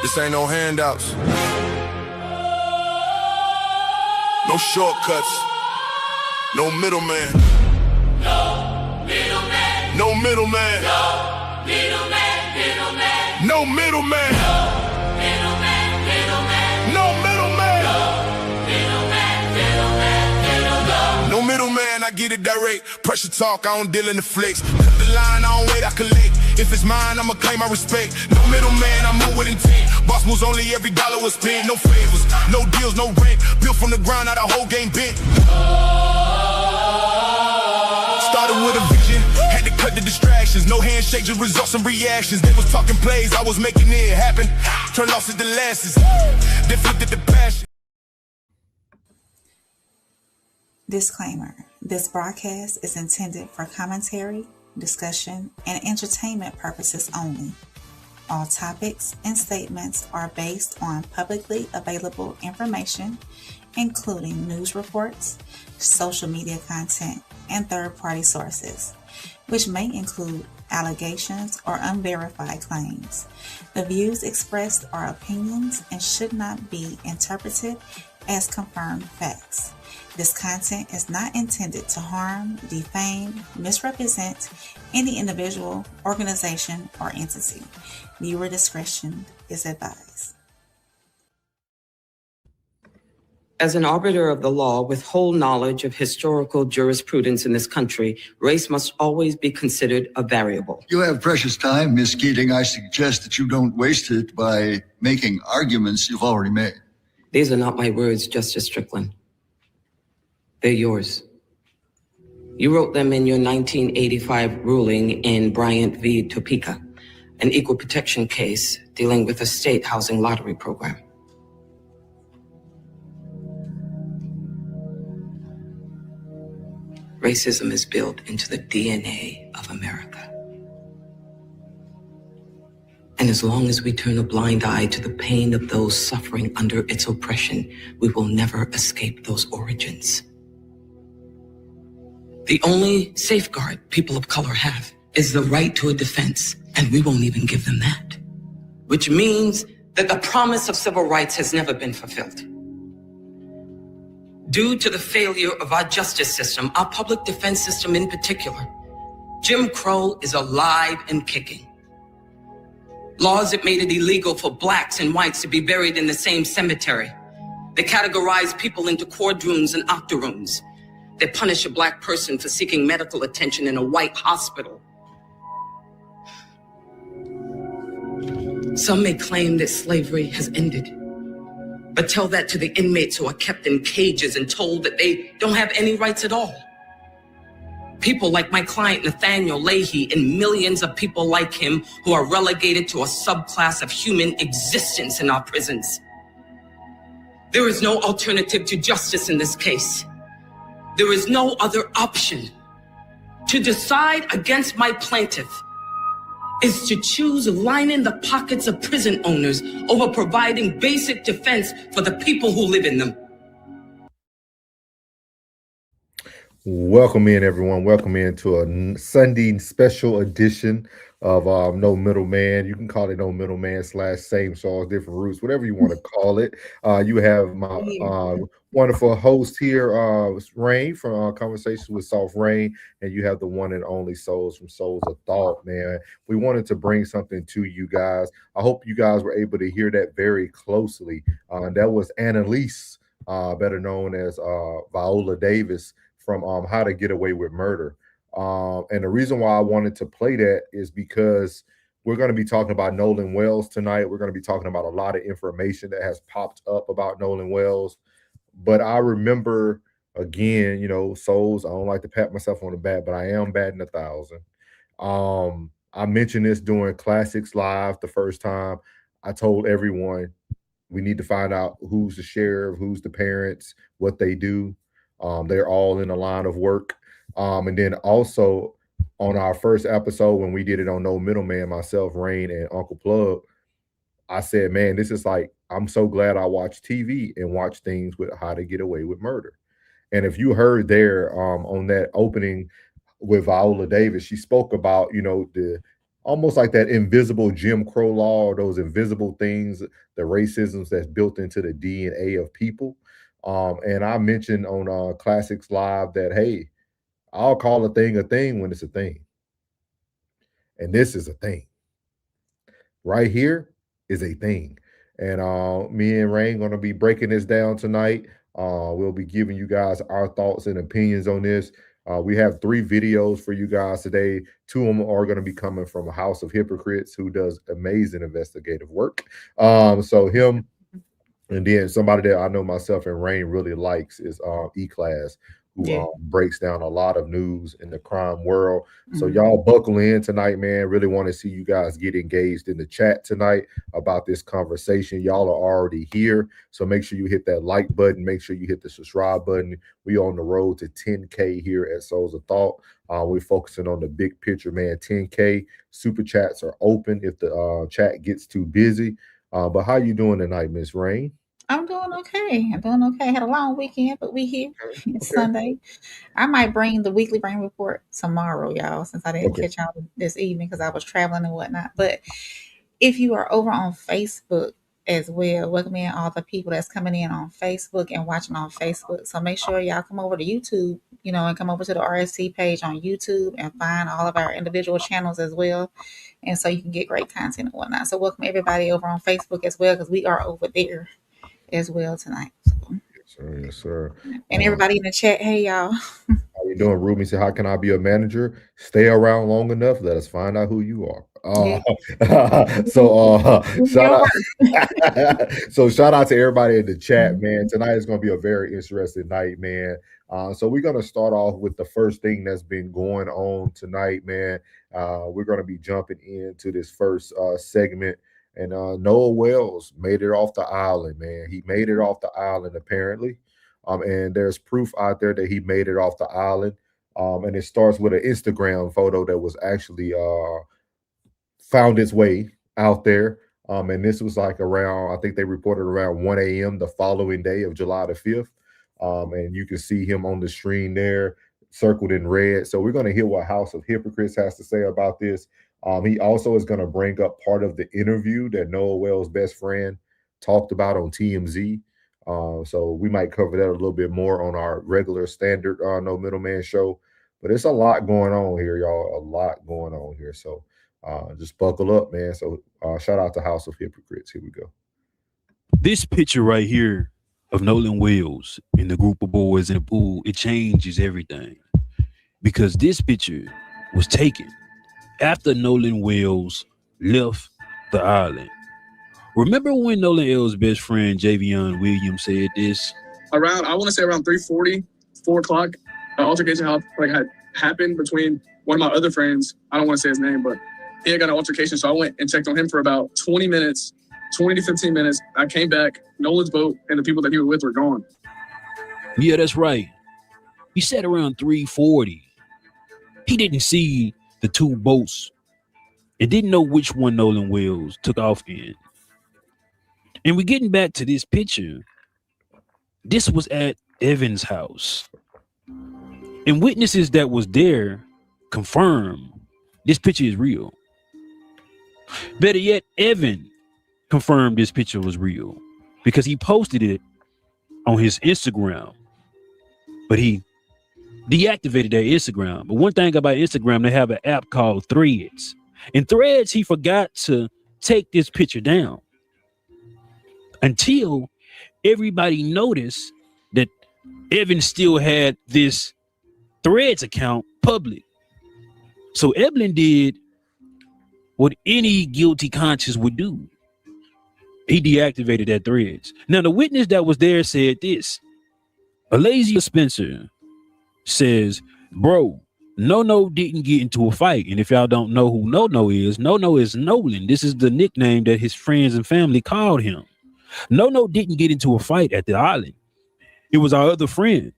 This ain't no handouts. No shortcuts. No middleman. No middleman. No middleman. No middleman. No middleman. No middleman. No middleman, I get it direct. Pressure talk, I don't deal in the flex. Cut the line, I don't wait, I collect. If it's mine, I'ma claim my respect. No middleman, I move with intent. Boss moves only, every dollar was spent. No favors, no deals, no rent. Built from the ground, now the whole game bent. Started with a vision, had to cut the distractions. No handshake, just results and reactions. They was talking plays, I was making it happen. Turn losses to losses, then flipped it to passion. Disclaimer: this broadcast is intended for commentary, discussion, and entertainment purposes only. All topics and statements are based on publicly available information, including news reports, social media content, and third-party sources, which may include allegations or unverified claims. The views expressed are opinions and should not be interpreted as confirmed facts. This content is not intended to harm, defame, misrepresent any individual, organization, or entity. Viewer discretion is advised. As an arbiter of the law with whole knowledge of historical jurisprudence in this country, race must always be considered a variable. You have precious time, Miss Keating. I suggest that you don't waste it by making arguments you've already made. These are not my words, Justice Strickland. They're yours. You wrote them in your 1985 ruling in Bryant v. Topeka, an equal protection case dealing with a state housing lottery program. Racism is built into the DNA of America. And as long as we turn a blind eye to the pain of those suffering under its oppression, we will never escape those origins. The only safeguard people of color have is the right to a defense, and we won't even give them that. Which means that the promise of civil rights has never been fulfilled. Due to the failure of our justice system, our public defense system in particular, Jim Crow is alive and kicking. Laws that made it illegal for blacks and whites to be buried in the same cemetery. They categorize people into quadroons and octoroons. They punish a black person for seeking medical attention in a white hospital. Some may claim that slavery has ended, but tell that to the inmates who are kept in cages and told that they don't have any rights at all. People like my client Nathaniel Leahy and millions of people like him who are relegated to a subclass of human existence in our prisons. There is no alternative to justice in this case. There is no other option. To decide against my plaintiff is to choose lining the pockets of prison owners over providing basic defense for the people who live in them. Welcome in, everyone. Welcome into a Sunday special edition of No Middleman. You can call it No Middleman / Same Sauce, Different Roots, whatever you want to call it. You have my wonderful host here, Rain from Conversations with Soft Rain, and you have the one and only Souls from Souls of Thought, man. We wanted to bring something to you guys. I hope you guys were able to hear that very closely. That was Annalise, better known as Viola Davis, from How to Get Away with Murder. And the reason why I wanted to play that is because we're going to be talking about Nolan Wells tonight. We're going to be talking about a lot of information that has popped up about Nolan Wells. But I remember, again, Souls, I don't like to pat myself on the back, but I am batting 1,000. I mentioned this during Classics Live the first time. I told everyone we need to find out who's the sheriff, who's the parents, what they do. They're all in the line of work. And then also on our first episode, when we did it on No Middleman, myself, Rain, and Uncle Plug, I said, man, this is like, I'm so glad I watch TV and watch things with How to Get Away with Murder. And if you heard there on that opening with Viola Davis, she spoke about, the almost like that invisible Jim Crow law, or those invisible things, the racisms that's built into the DNA of people. And I mentioned on Classics Live that, hey, I'll call a thing when it's a thing. And this is a thing. Right here is a thing. And me and Rain going to be breaking this down tonight. We'll be giving you guys our thoughts and opinions on this. We have 3 videos for you guys today. 2 of them are going to be coming from a House of Hypocrites, who does amazing investigative work. So him, and then somebody that I know myself and Rain really likes is E-Class, who breaks down a lot of news in the crime world. So y'all buckle in tonight, man. Really want to see you guys get engaged in the chat tonight about this conversation. Y'all are already here, so make sure you hit that like button. Make sure you hit the subscribe button. We on the road to 10K here at Souls of Thought. We're focusing on the big picture, man. 10K. Super chats are open if the chat gets too busy. But how you doing tonight, Miss Rain? I'm doing okay. Had a long weekend, but we here. It's Sunday. I might bring the weekly rain report tomorrow, y'all, since I didn't catch y'all this evening because I was traveling and whatnot. But if you are over on Facebook as well, welcome in all the people that's coming in on Facebook and watching on Facebook. So make sure y'all come over to YouTube, and come over to the RSC page on YouTube and find all of our individual channels as well. And so you can get great content and whatnot. So welcome everybody over on Facebook as well, because we are over there as well tonight. So. Yes, sir. And everybody in the chat, hey y'all. How you doing? Ruby said, how can I be a manager? Stay around long enough. Let us find out who you are. Shout out to everybody in the chat, man. Tonight is going to be a very interesting night, man. So we're going to start off with the first thing that's been going on tonight, man. We're going to be jumping into this first segment. And Nolan Wells made it off the island, man. He made it off the island, apparently. And there's proof out there that he made it off the island. And it starts with an Instagram photo that was actually found its way out there. And this was like around, I think they reported around 1 a.m. the following day of July the 5th. And you can see him on the screen there, circled in red. So we're going to hear what House of Hypocrites has to say about this. He also is going to bring up part of the interview that Nolan Wells' best friend talked about on TMZ. So we might cover that a little bit more on our regular standard No Middleman show. But it's a lot going on here, y'all. A lot going on here. So just buckle up, man. So shout out to House of Hypocrites. Here we go. This picture right here of Nolan Wells and the group of boys in the pool, it changes everything. Because this picture was taken after Nolan Wells left the island. Remember when Nolan Wells' best friend Javion Williams said this? Around 3:40, 4 o'clock, an altercation had happened between one of my other friends. I don't want to say his name, but he had got an altercation. So I went and checked on him for about 20 to 15 minutes. I came back, Nolan's boat and the people that he was with were gone. Yeah, that's right. He said around 3:40. He didn't see the 2 boats and didn't know which one Nolan Wells took off in. And we're getting back to this picture. This was at Evan's house. And witnesses that was there confirm this picture is real. Better yet, Evan confirmed this picture was real because he posted it on his Instagram. But he deactivated their Instagram. But one thing about Instagram, they have an app called Threads. In Threads, he forgot to take this picture down until everybody noticed that Evan still had this Threads account public. So Evelyn did what any guilty conscience would do. He deactivated that Threads. Now, the witness that was there said this. Alazia Spencer says, bro, No didn't get into a fight. And if y'all don't know who No is Nolan. This is the nickname that his friends and family called him. No didn't get into a fight at the island. It was our other friend.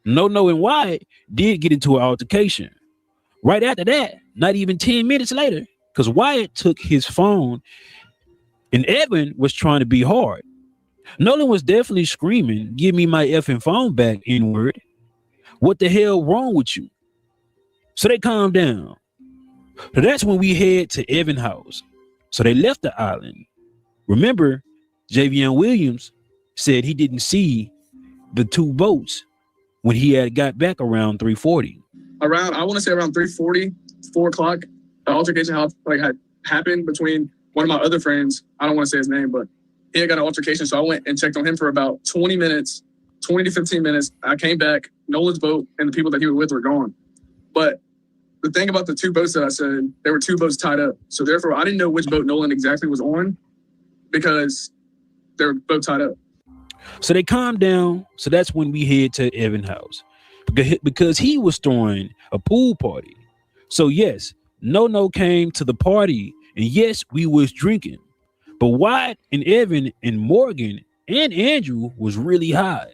No and Wyatt did get into an altercation. Right after that, not even 10 minutes later, because Wyatt took his phone and Evan was trying to be hard. Nolan was definitely screaming, give me my effing phone back, N-word. What the hell wrong with you? So they calmed down. So that's when we head to Evan's house. So they left the island. Remember, Javion Williams said he didn't see the two boats when he had got back around 3:40. Around, I want to say around 3:40, 4 o'clock, the altercation had happened between one of my other friends. I don't want to say his name, but he had got an altercation. So I went and checked on him for about 20 minutes, 20 to 15 minutes. I came back, Nolan's boat and the people that he was with were gone. But the thing about the two boats that I said, there were two boats tied up. So therefore, I didn't know which boat Nolan exactly was on because they were both tied up. So they calmed down. So that's when we head to Evan's house because he was throwing a pool party. So yes, No came to the party, and yes, we was drinking. But Wyatt and Evan and Morgan and Andrew was really high.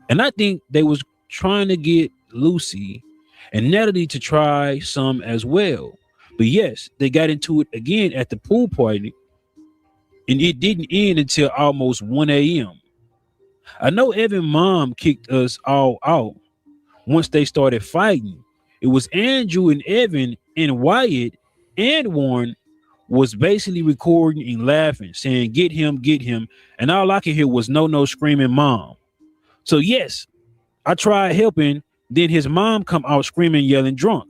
And I think they was trying to get Lucy and Natalie to try some as well. But yes, they got into it again at the pool party, and it didn't end until almost 1 a.m. I know Evan's mom kicked us all out once they started fighting. It was Andrew and Evan and Wyatt and Warren was basically recording and laughing, saying, get him. And all I could hear was No screaming mom. So yes, I tried helping. Then his mom come out screaming, yelling, drunk.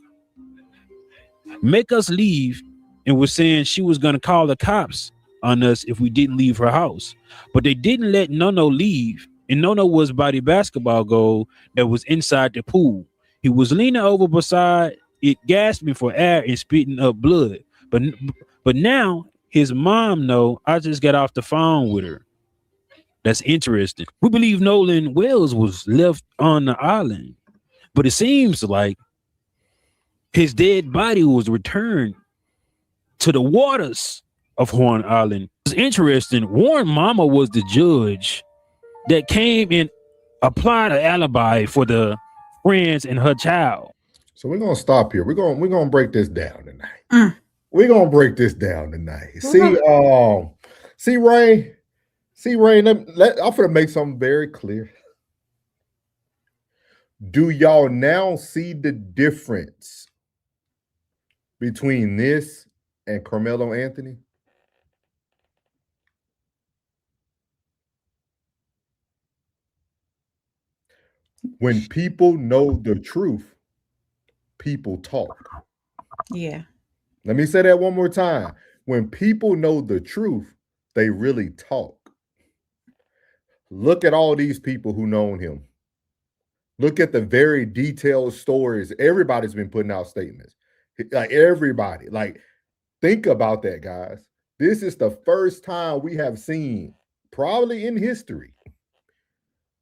Make us leave, and was saying she was going to call the cops on us if we didn't leave her house. But they didn't let No leave. And No was by the basketball goal that was inside the pool. He was leaning over beside it, gasping for air and spitting up blood. But now his mom know I just got off the phone with her. That's interesting. We believe Nolan Wells was left on the island, but it seems like his dead body was returned to the waters of Horn Island. It's interesting. Warren mama was the judge that came and applied an alibi for the friends and her child. So we're gonna stop here. We're gonna break this down tonight. We're gonna break this down tonight. See, Ray. I'm gonna make something very clear. Do y'all now see the difference between this and Carmelo Anthony? When people know the truth, people talk. Yeah. Let me say that one more time. When people know the truth, they really talk. Look at all these people who known him. Look at the very detailed stories. Everybody's been putting out statements. Like everybody. Like, think about that, guys. This is the first time we have seen, probably in history,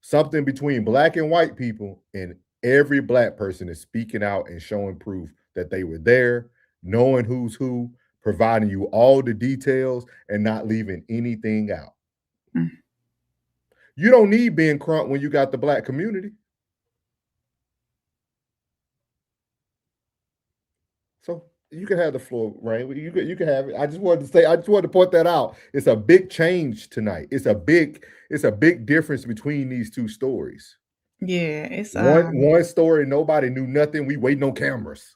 something between black and white people, and every black person is speaking out and showing proof that they were there, knowing who's who, providing you all the details and not leaving anything out. You don't need being Crump when you got the black community. So you can have the floor, Rain. You can have it. I just wanted to point that out. It's a big change tonight. It's a big difference between these two stories. Yeah, it's one story, nobody knew nothing. We waiting on cameras.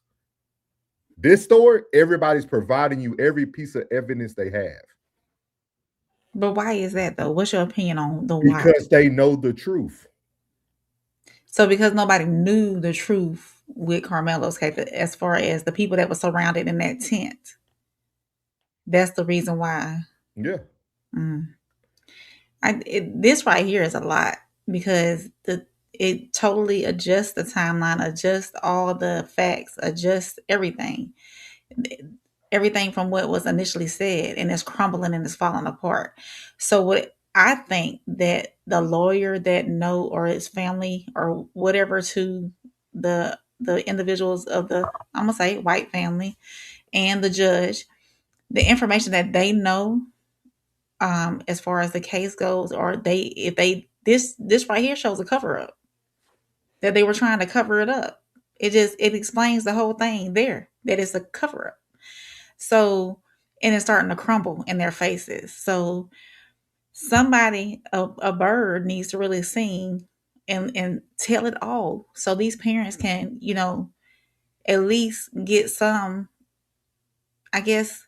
This story, everybody's providing you every piece of evidence they have. But why is that though? What's your opinion on the why? Because they know the truth. So because nobody knew the truth with Carmelo's case, as far as the people that were surrounded in that tent, that's the reason why. Yeah. This right here is a lot because it totally adjusts the timeline, adjusts all the facts, adjusts everything from what was initially said, and it's crumbling and it's falling apart. So what I think that the lawyer that know, or his family or whatever, to the individuals of the, I'm gonna say white family, and the judge, the information that they know, as far as the case goes, or this right here shows a cover up, that they were trying to cover it up. It explains the whole thing there, that it's a cover up. So, and it's starting to crumble in their faces. So somebody, a bird, needs to really sing and tell it all, so these parents can, at least get some, I guess,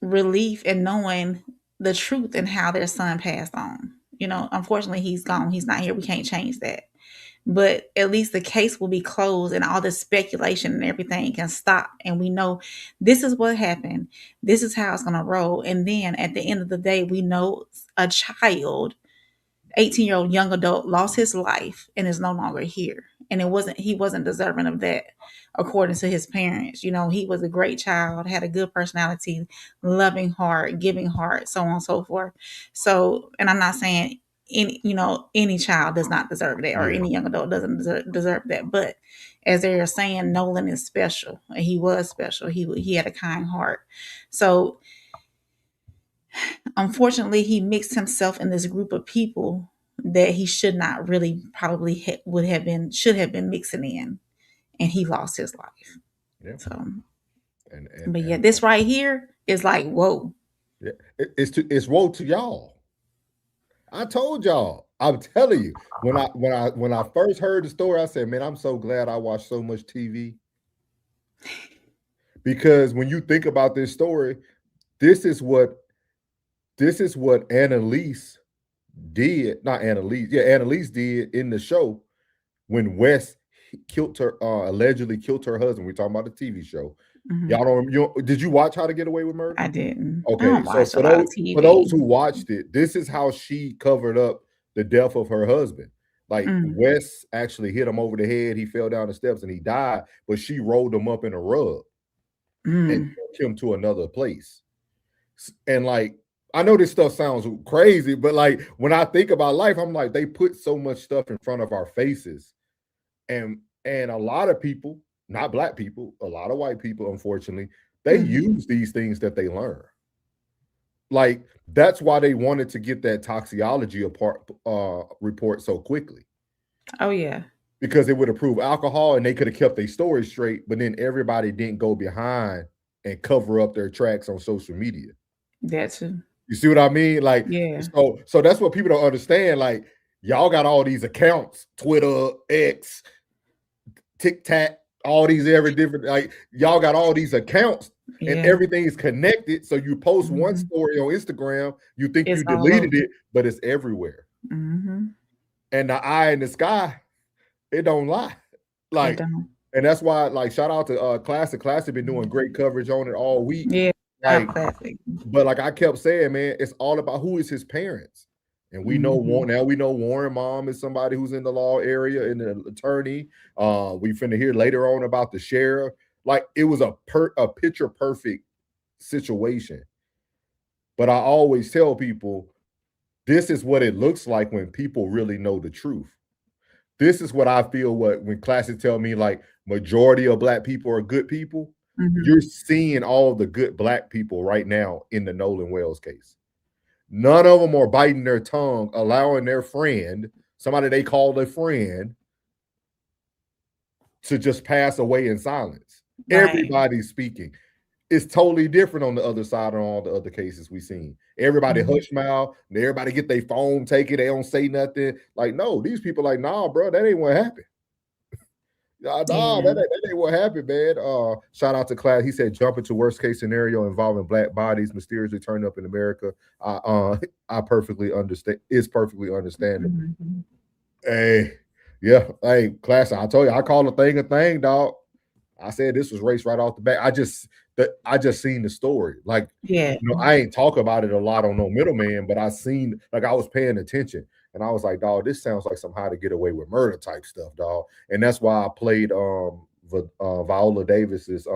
relief in knowing the truth and how their son passed on. You know, unfortunately, he's gone. He's not here. We can't change that. But at least the case will be closed and all the speculation and everything can stop. And we know this is what happened. This is how it's going to roll. And then at the end of the day, we know a child, 18-year-old young adult, lost his life and is no longer here. And he wasn't deserving of that, according to his parents. You know, he was a great child, had a good personality, loving heart, giving heart, so on and so forth. So, and I'm not saying any child does not deserve that, or any young adult doesn't deserve that. But as they are saying, Nolan is special. He was special. He had a kind heart. So unfortunately, he mixed himself in this group of people that he should not really probably should have been mixing in, and he lost his life. Yeah. So, but yeah, this right here is like, whoa. Yeah, it's woe to y'all. I told y'all. I'm telling you, when I first heard the story, I said, man, I'm so glad I watched so much TV. Because when you think about this story, this is what Annalise did. Not Annalise. Yeah, Annalise did in the show when Wes killed her, allegedly killed her husband. We're talking about the TV show. Mm-hmm. Y'all don't. Did you watch How to Get Away with Murder? I didn't. Okay, so for those who watched it, this is how she covered up the death of her husband. Like Wes actually hit him over the head. He fell down the steps and he died. But she rolled him up in a rug and took him to another place. And like, I know this stuff sounds crazy, but like when I think about life, I'm like, they put so much stuff in front of our faces, and a lot of people. Not black people, a lot of white people, unfortunately, they use these things that they learn. Like, that's why they wanted to get that toxicology report so quickly. Oh, yeah. Because it would have proved alcohol and they could have kept their story straight, but then everybody didn't go behind and cover up their tracks on social media. That too. You see what I mean? Like, yeah. So that's what people don't understand. Like, y'all got all these accounts, Twitter, X, TikTok, all these every different, like y'all got all these accounts and everything is connected. So you post one story on Instagram, you think you deleted it, but it's everywhere. And the eye in the sky, it don't lie. Like, and that's why, like, shout out to Classic. Classic been doing great coverage on it all week. Yeah, like, Classic. But like I kept saying, man, it's all about who is his parents. And we know now we know Warren mom is somebody who's in the law area and an attorney. We finna hear later on about the sheriff. Like, it was a picture perfect situation. But I always tell people, this is what it looks like when people really know the truth. This is what I feel when Classic tell me like majority of black people are good people. You're seeing all the good black people right now in the Nolan Wells case. None of them are biting their tongue, allowing their friend, somebody they called a friend, to just pass away in silence. Right. Everybody's speaking. It's totally different on the other side on all the other cases we've seen. Everybody hush mouth, everybody get their phone taken, they don't say nothing. Like, no, these people like, nah, bro, that ain't what happened. That ain't what happened, man. Shout out to Class. He said, jump into worst case scenario involving black bodies mysteriously turned up in America. I perfectly understand. It's perfectly understandable. Hey, yeah. Hey, Class, I told you, I call a thing, dog. I said this was race right off the bat. I just seen the story. Like, I ain't talk about it a lot on No Middleman, but I seen, like, I was paying attention. And I was like, dog, this sounds like some How to Get Away with Murder type stuff, dog. And that's why I played Viola Davis's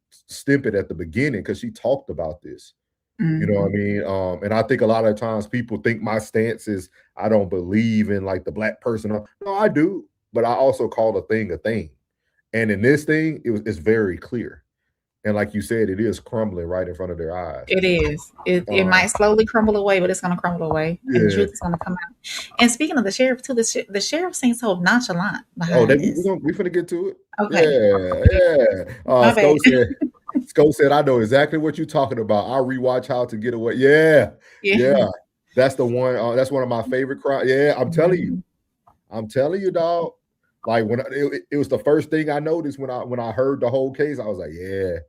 snippet at the beginning, because she talked about this. You know what I mean? And I think a lot of times people think my stance is I don't believe in like the black person. No, I do, but I also call a thing. And in this thing, it's very clear. And like you said, it is crumbling right in front of their eyes. It is. It might slowly crumble away, but it's going to crumble away. And the truth is going to come out. And speaking of the sheriff, too, the sheriff seems so nonchalant behind this. We're going to get to it. Okay. Yeah. Scope said, I know exactly what you're talking about. I rewatch How to Get Away. Yeah. That's the one. That's one of my favorite crimes. Yeah, I'm telling you, dog. Like when it was the first thing I noticed when I heard the whole case, I was like, yeah.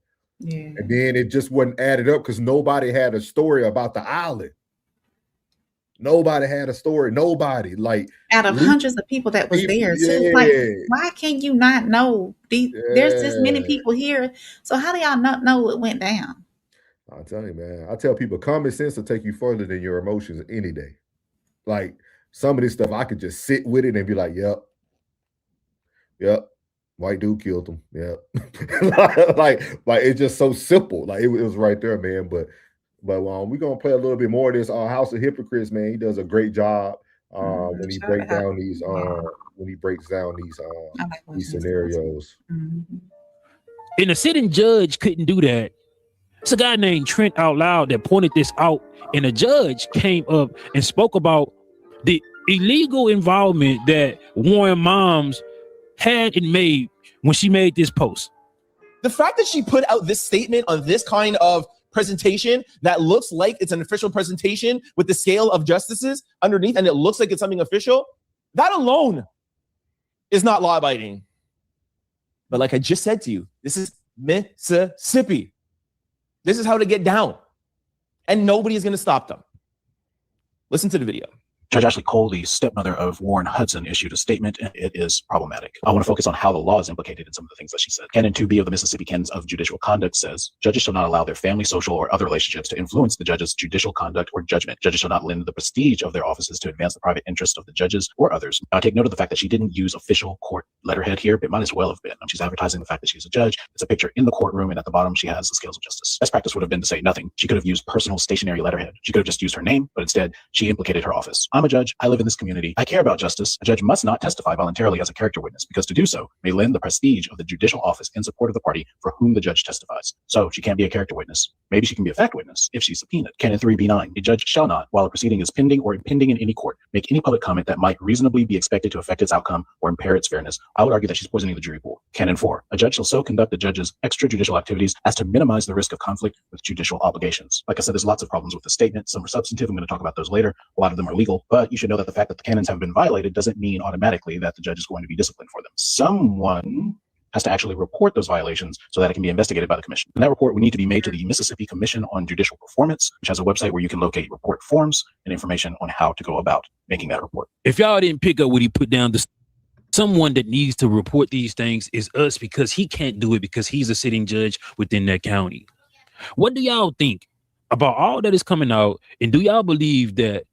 And then it just wasn't added up because nobody had a story about the island. Nobody had a story. Nobody, like, out of hundreds of people that was there too. Like, why can you not know? There's this many people here. So how do y'all not know what went down? I'll tell you, man. I tell people common sense will take you further than your emotions any day. Like some of this stuff, I could just sit with it and be like, yep, white dude killed him. Yep. like it's just so simple. Like it was right there, man. But we're gonna play a little bit more of this House of Hypocrites, man. He does a great job when he breaks down these these scenarios. And the sitting judge couldn't do that. It's a guy named Trent Out Loud that pointed this out, and the judge came up and spoke about the illegal involvement that Warren Moms had and made when she made this post. The fact that she put out this statement on this kind of presentation that looks like it's an official presentation with the scale of justices underneath, and it looks like it's something official, that alone is not law-abiding. But like I just said to you, this is Mississippi. This is how to get down. And nobody is going to stop them. Listen to the video. Judge Ashley Cole, the stepmother of Warren Hudson, issued a statement, and it is problematic. I want to focus on how the law is implicated in some of the things that she said. Canon 2B of the Mississippi Canons of Judicial Conduct says, judges shall not allow their family, social, or other relationships to influence the judge's judicial conduct or judgment. Judges shall not lend the prestige of their offices to advance the private interest of the judges or others. Now, I take note of the fact that she didn't use official court letterhead here, but it might as well have been. She's advertising the fact that she's a judge. It's a picture in the courtroom, and at the bottom, she has the scales of justice. Best practice would have been to say nothing. She could have used personal stationary letterhead. She could have just used her name, but instead, she implicated her office. I'm a judge. I live in this community. I care about justice. A judge must not testify voluntarily as a character witness because to do so may lend the prestige of the judicial office in support of the party for whom the judge testifies. So she can't be a character witness. Maybe she can be a fact witness if she's subpoenaed. Canon 3B9. A judge shall not, while a proceeding is pending or impending in any court, make any public comment that might reasonably be expected to affect its outcome or impair its fairness. I would argue that she's poisoning the jury pool. Canon 4. A judge shall so conduct the judge's extrajudicial activities as to minimize the risk of conflict with judicial obligations. Like I said, there's lots of problems with the statement. Some are substantive. I'm going to talk about those later. A lot of them are legal, but you should know that the fact that the canons have been violated doesn't mean automatically that the judge is going to be disciplined for them. Someone has to actually report those violations so that it can be investigated by the commission. And that report would need to be made to the Mississippi Commission on Judicial Performance, which has a website where you can locate report forms and information on how to go about making that report. If y'all didn't pick up what he put down, someone that needs to report these things is us because he can't do it because he's a sitting judge within that county. What do y'all think about all that is coming out? And do y'all believe that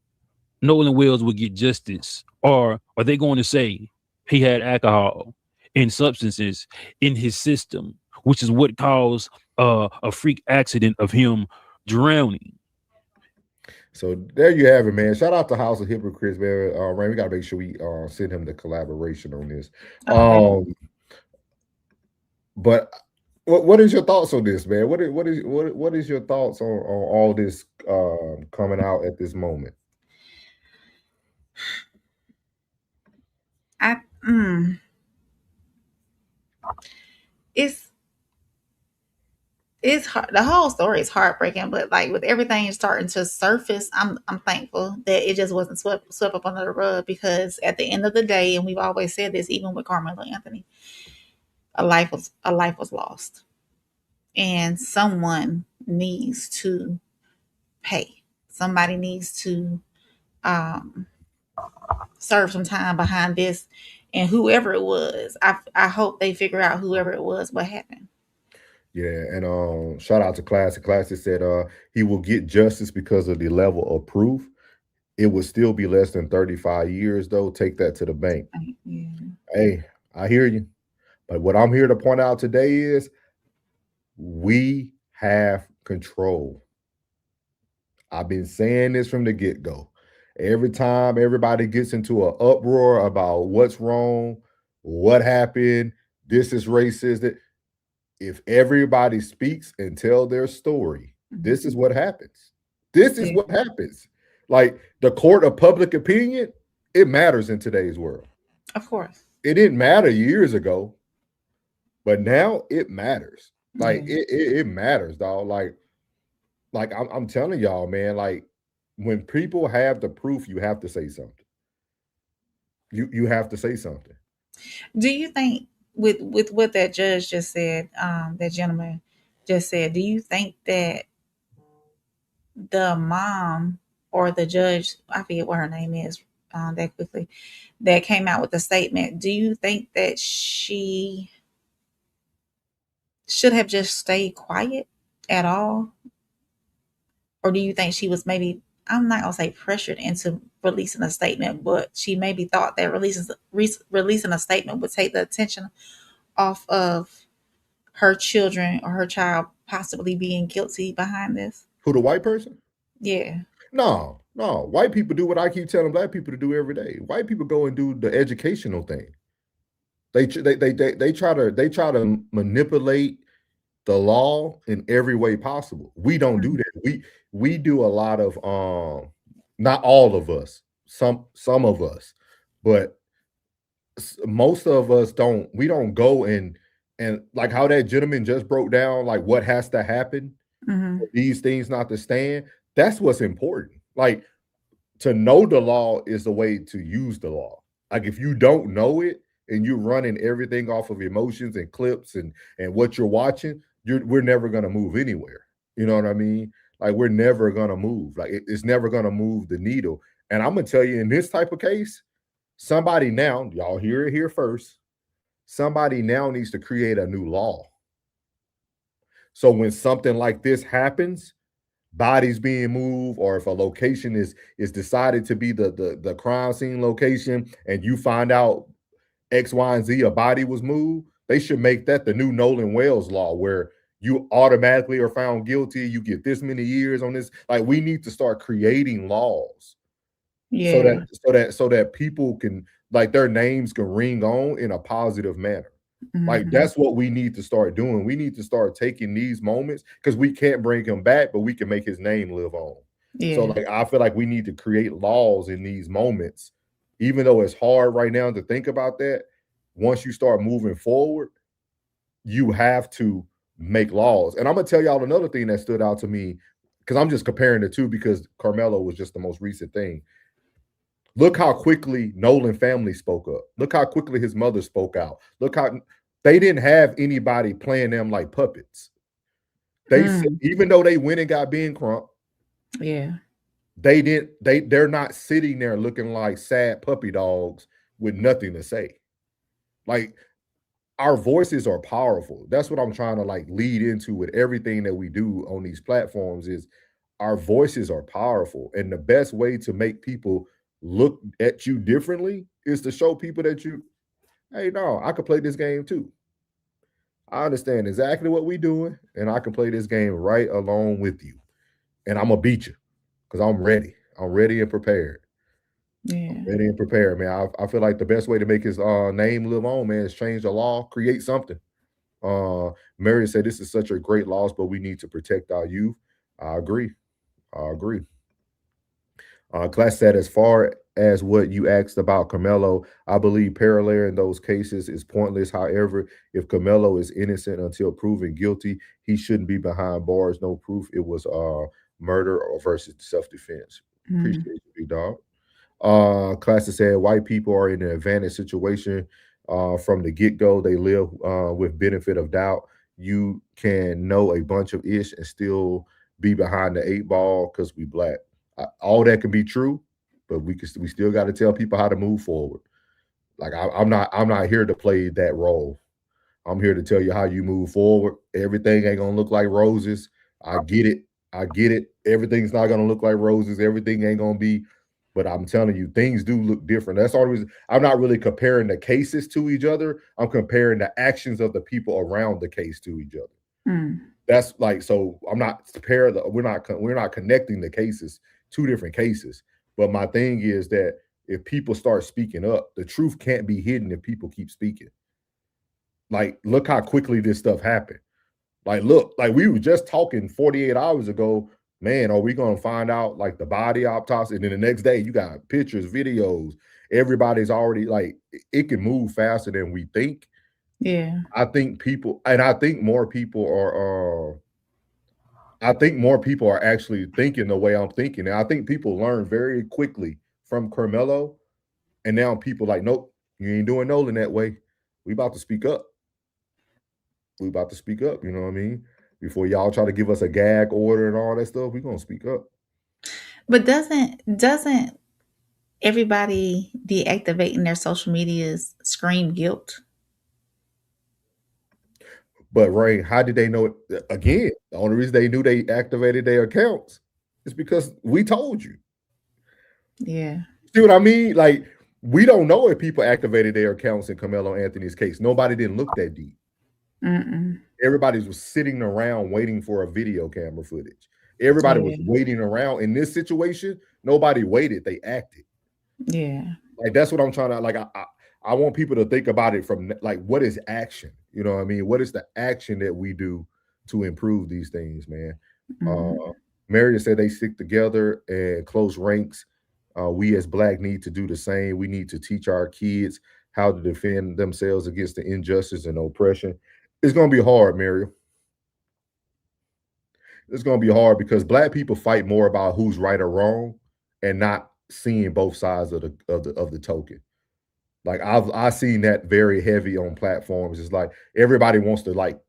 Nolan Wells will get justice? Or are they going to say he had alcohol and substances in his system, which is what caused a freak accident of him drowning? So there you have it, man. Shout out to House of Hypocrites, man. Rain, we got to make sure we send him the collaboration on this. But what is your thoughts on this, man? What is your thoughts on all this coming out at this moment? It's hard. The whole story is heartbreaking, but like with everything starting to surface, I'm thankful that it just wasn't swept up under the rug, because at the end of the day, and we've always said this, even with Carmelo Anthony, a life was lost, and someone needs to pay. Somebody needs to serve some time behind this, and whoever it was, I hope they figure out whoever it was what happened. Yeah, and shout out to Classic. Classic said he will get justice because of the level of proof. It would still be less than 35 years, though. Take that to the bank. Yeah. Hey, I hear you. But what I'm here to point out today is we have control. I've been saying this from the get-go. Every time everybody gets into an uproar about what's wrong, what happened, this is racist. If everybody speaks and tell their story, this is what happens. This is what happens. Like the court of public opinion, it matters in today's world. Of course. It didn't matter years ago, but now it matters. Like it matters, dog. Like I'm telling y'all, man, like when people have the proof, you have to say something. You have to say something. Do you think with what that judge just said, that gentleman just said, do you think that the mom or the judge, I forget what her name is, that quickly, that came out with the statement, do you think that she should have just stayed quiet at all? Or do you think she was maybe, I'm not gonna say pressured into releasing a statement, but she maybe thought that releasing a statement would take the attention off of her children or her child possibly being guilty behind this? Who, the white person? Yeah. No. White people do what I keep telling black people to do every day. White people go and do the educational thing. They try to manipulate the law in every way possible. We don't do that. We do a lot of not all of us, some of us, but most of us don't. We don't go and like how that gentleman just broke down, like what has to happen Mm-hmm. for these things not to stand. That's what's important. Like, to know the law is the way to use the law. Like, if you don't know it and you're running everything off of emotions and clips and what you're watching, we're never going to move anywhere. You know what I mean? Like, we're never going to move. Like, it's never going to move the needle. And I'm going to tell you, in this type of case, somebody now, y'all hear it here first, somebody now needs to create a new law. So when something like this happens, bodies being moved, or if a location is decided to be the crime scene location, and you find out X, Y, and Z, a body was moved, they should make that the new Nolan Wells law, where you automatically are found guilty. You get this many years on this. Like, we need to start creating laws so that people can, like, their names can ring on in a positive manner. Like, that's what we need to start doing. We need to start taking these moments, because we can't bring him back, but we can make his name live on. So, like, I feel like we need to create laws in these moments, even though it's hard right now to think about that. Once you start moving forward, you have to make laws. And I'm gonna tell y'all another thing that stood out to me, because I'm just comparing the two, because Carmelo was just the most recent thing. Look how quickly Nolan family spoke up. Look how quickly his mother spoke out. Look how they didn't have anybody playing them like puppets. They said, even though they went and got Ben Crump, they're not sitting there looking like sad puppy dogs with nothing to say. Like, our voices are powerful. That's what I'm trying to, like, lead into with everything that we do on these platforms, is our voices are powerful. And the best way to make people look at you differently is to show people that hey, no, I could play this game too. I understand exactly what we're doing, and I can play this game right along with you. And I'm gonna beat you, because I'm ready. I'm ready and prepared. Ready and prepared, man. I feel like the best way to make his name live on, man, is change the law, create something. Mary said this is such a great loss, but we need to protect our youth. I agree. Class said, as far as what you asked about Carmelo, I believe parallel in those cases is pointless. However, if Carmelo is innocent until proven guilty, he shouldn't be behind bars. No proof it was murder or versus self-defense. Appreciate you, big dog. Class said, white people are in an advantage situation from the get-go. They live with benefit of doubt. You can know a bunch of ish and still be behind the 8 ball because we black. All that can be true, but we still got to tell people how to move forward. Like, I'm not here to play that role. I'm here to tell you how you move forward. Everything ain't gonna look like roses. I get it. Everything's not gonna look like roses. Everything ain't gonna be, but I'm telling you, things do look different. That's always, I'm not really comparing the cases to each other. I'm comparing the actions of the people around the case to each other. That's like, so I'm not we're not connecting the cases, two different cases. But my thing is that if people start speaking up, the truth can't be hidden if people keep speaking. Like, look how quickly this stuff happened. Like, look, like, we were just talking 48 hours ago, man, are we going to find out, like, the body autopsy? And then the next day you got pictures, videos, everybody's already, like, it can move faster than we think. I think more people are actually thinking the way I'm thinking. And I think people learn very quickly from Carmelo. And now people like, nope, You ain't doing Nolan that way. We about to speak up. We about to speak up. You know what I mean? Before y'all try to give us a gag order and all that stuff, we gonna speak up. But doesn't everybody deactivating their social medias scream guilt? But Ray, how did they know it? Again, the only reason they knew they activated their accounts is because we told you. Yeah. See what I mean? Like, we don't know if people activated their accounts in Carmelo Anthony's case. Nobody didn't look that deep. Everybody was sitting around waiting for a video camera footage. Everybody was waiting around. In this situation, nobody waited. They acted. Yeah. Like, that's what I'm trying to, like, I want people to think about it from, like, what is action? You know what I mean? What is the action that we do to improve these things, man? Meredith said they stick together and close ranks. We as Black need to do the same. We need to teach our kids how to defend themselves against the injustice and oppression. It's going to be hard, Miriam. It's going to be hard because Black people fight more about who's right or wrong and not seeing both sides of the token. Like, I've seen that very heavy on platforms. It's like everybody wants to, like,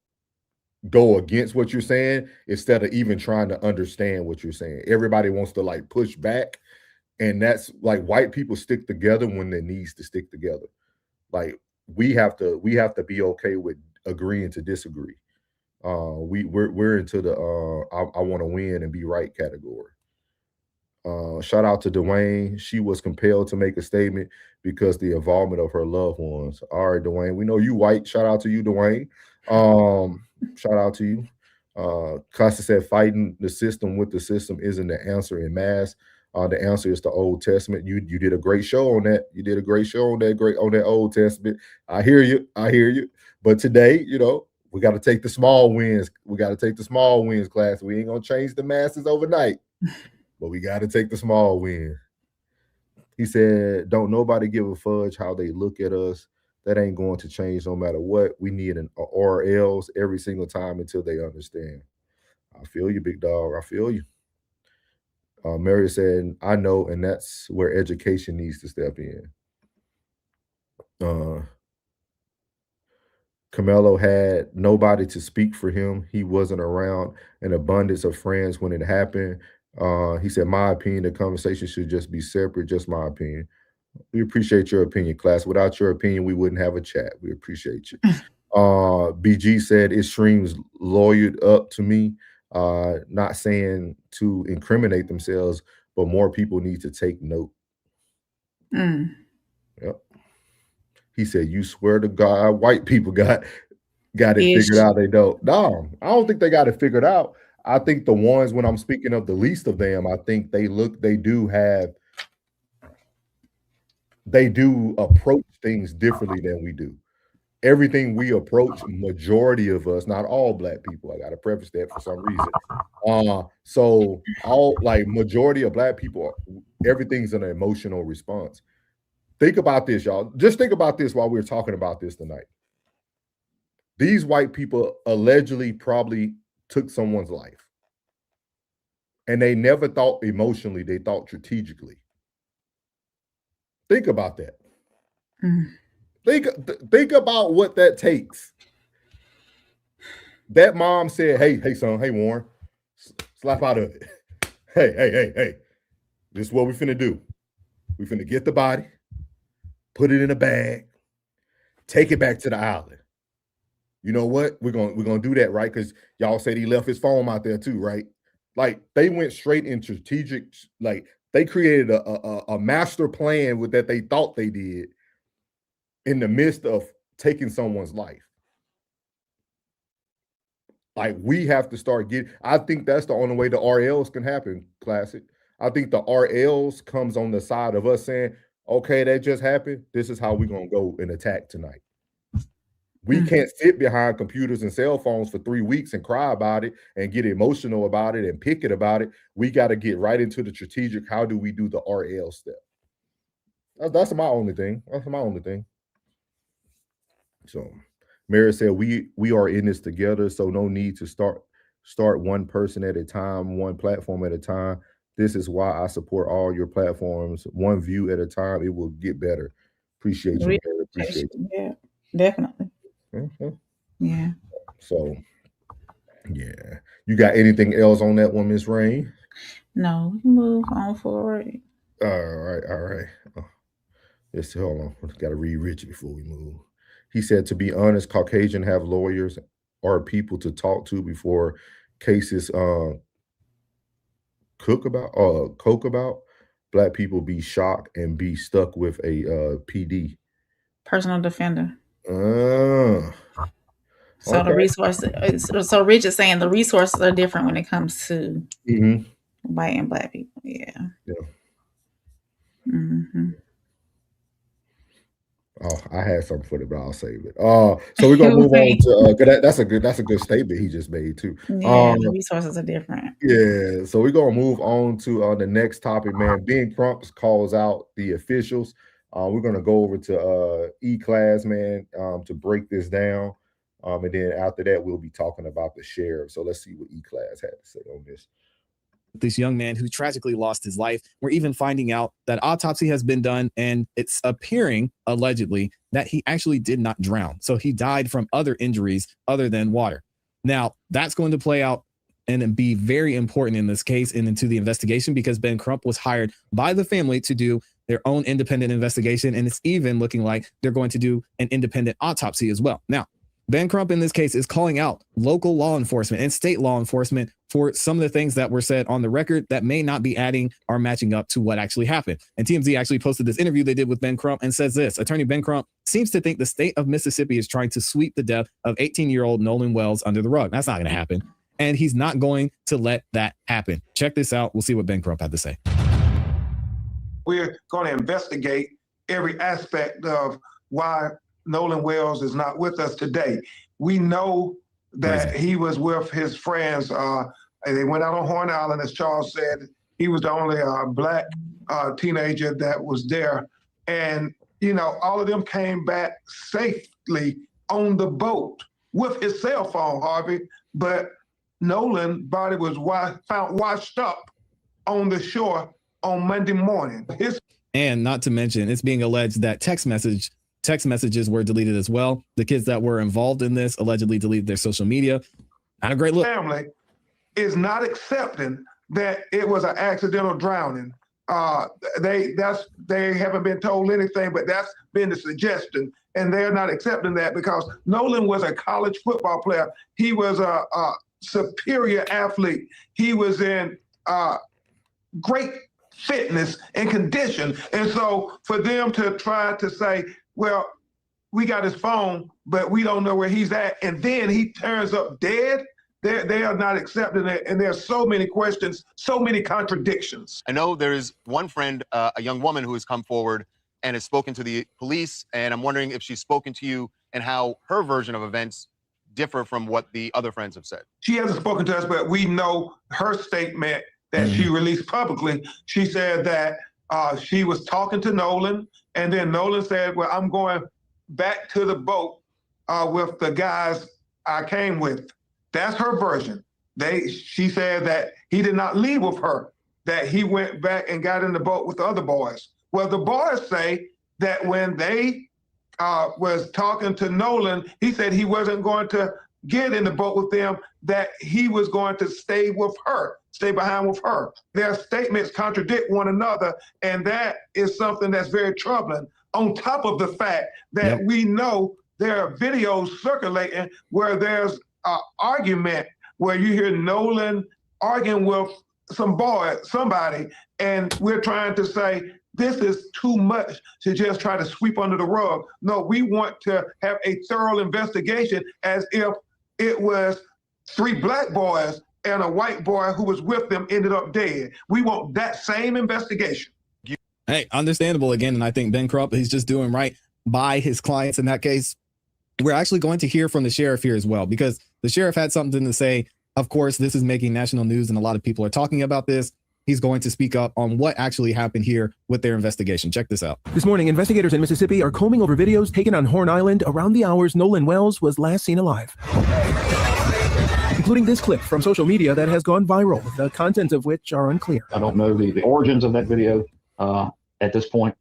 go against what you're saying instead of even trying to understand what you're saying. Everybody wants to, like, push back, and that's like white people stick together when there needs to stick together. Like, we have to be okay with agreeing to disagree. We're into the I want to win and be right category. Shout out to Dwayne. She was compelled to make a statement because the involvement of her loved ones. All right, Dwayne, we know you white. Shout out to you, Dwayne. Shout out to you. Costa said fighting the system with the system isn't the answer in mass. The answer is the Old Testament. You did a great show on that. You did a great show on that Old Testament. I hear you. But today, you know, we got to take the small wins. We got to take the small wins, class. We ain't gonna change the masses overnight, but we got to take the small win. He said, "Don't nobody give a fudge how they look at us. That ain't going to change no matter what. We need an or else every single time until they understand." I feel you, big dog. I feel you. Mary said, "I know, and that's where education needs to step in." Carmelo had nobody to speak for him. He wasn't around an abundance of friends when it happened. He said, "My opinion, the conversation should just be separate, just my opinion." We appreciate your opinion, class. Without your opinion, we wouldn't have a chat. We appreciate you. BG said, "It streams lawyered up to me. Not saying to incriminate themselves, but more people need to take note." Yep. He said, "You swear to God, white people got it figured out. They don't." No, I don't think they got it figured out. I think the ones, when I'm speaking of the least of them, I think they do approach things differently than we do. Everything we approach, majority of us, not all Black people, I got to preface that for some reason. So all, like, majority of Black people, everything's an emotional response. Think about this, y'all. Just think about this while we're talking about this tonight. These white people allegedly probably took someone's life. And they never thought emotionally, they thought strategically. Think about that. Think about what that takes. That mom said, hey, son, hey, Warren, slap out of it. Hey. This is what we finna do. We finna get the body, put it in a bag, take it back to the island. You know what? We're gonna do that, right? Because y'all said he left his phone out there too, right? Like, they went straight in strategic, like, they created a master plan with that they thought they did in the midst of taking someone's life. Like, we have to start getting, I think that's the only way the RLs can happen, Classic. I think the RLs comes on the side of us saying, okay, that just happened. This is how we're going to go and attack tonight. We can't sit behind computers and cell phones for 3 weeks and cry about it and get emotional about it and picket about it. We got to get right into the strategic. How do we do the RL step? That's my only thing. So Mary said, we are in this together, so no need to start one person at a time, one platform at a time. This is why I support all your platforms. One view at a time, it will get better. Appreciate you, Mary. appreciate you. Yeah, definitely. Mm-hmm. Yeah. So, yeah. You got anything else on that one, Miss Rain? No, we can move on forward. All right. Just hold on. Got to read Richard before we move. He said, to be honest, Caucasian have lawyers or people to talk to before cases coke about. Black people be shocked and be stuck with a PD. Personal defender. So the resources. So Rich is saying the resources are different when it comes to white and black people. Yeah. Mm-hmm. Oh, I had something for it, but I'll save it. So we're gonna move on to that's a good statement he just made too. Yeah, the resources are different. Yeah, so we're gonna move on to the next topic, man. Ben Crump calls out the officials. We're gonna go over to E-Class, man, to break this down. And then after that, we'll be talking about the sheriff. So let's see what E-Class had to say on this. This young man who tragically lost his life. We're even finding out that autopsy has been done, and it's appearing, allegedly, that he actually did not drown. So he died from other injuries other than water. Now, that's going to play out and be very important in this case and into the investigation, because Ben Crump was hired by the family to do their own independent investigation, and it's even looking like they're going to do an independent autopsy as well. Now, Ben Crump in this case is calling out local law enforcement and state law enforcement for some of the things that were said on the record that may not be adding or matching up to what actually happened. And TMZ actually posted this interview they did with Ben Crump and says this: Attorney Ben Crump seems to think the state of Mississippi is trying to sweep the death of 18-year-old Nolan Wells under the rug. That's not going to happen. And he's not going to let that happen. Check this out. We'll see what Ben Crump had to say. We're going to investigate every aspect of why Nolan Wells is not with us today. We know that he was with his friends. They went out on Horn Island, as Charles said. He was the only black teenager that was there. And, you know, all of them came back safely on the boat with his cell phone, Harvey. But Nolan's body was found washed up on the shore on Monday morning. And not to mention, it's being alleged that text messages were deleted as well. The kids that were involved in this allegedly deleted their social media. Not a great look. Family is not accepting that it was an accidental drowning. They haven't been told anything, but that's been the suggestion. And they're not accepting that because Nolan was a college football player. He was a superior athlete. He was in great fitness and condition. And so for them to try to say, well, we got his phone, but we don't know where he's at, and then he turns up dead, they are not accepting it. And there's so many questions, so many contradictions. I know there is one friend, a young woman who has come forward and has spoken to the police, and I'm wondering if she's spoken to you and how her version of events differ from what the other friends have said. She hasn't spoken to us, but we know her statement that she released publicly. She said that she was talking to Nolan, and then Nolan said, well, I'm going back to the boat with the guys I came with. That's her version. She said that he did not leave with her, that he went back and got in the boat with the other boys. Well, the boys say that when they was talking to Nolan, he said he wasn't going to get in the boat with them, that he was going to stay with her, stay behind with her. Their statements contradict one another, and that is something that's very troubling. On top of the fact that we know there are videos circulating where there's an argument where you hear Nolan arguing with somebody, and we're trying to say, this is too much to just try to sweep under the rug. No, we want to have a thorough investigation as if it was 3 black boys and a white boy who was with them ended up dead. We want that same investigation. Hey, understandable again. And I think Ben Crump, he's just doing right by his clients in that case. We're actually going to hear from the sheriff here as well, because the sheriff had something to say. Of course, this is making national news and a lot of people are talking about this. He's going to speak up on what actually happened here with their investigation. Check this out. This morning, investigators in Mississippi are combing over videos taken on Horn Island around the hours Nolan Wells was last seen alive, including this clip from social media that has gone viral, the contents of which are unclear. I don't know the origins of that video at this point,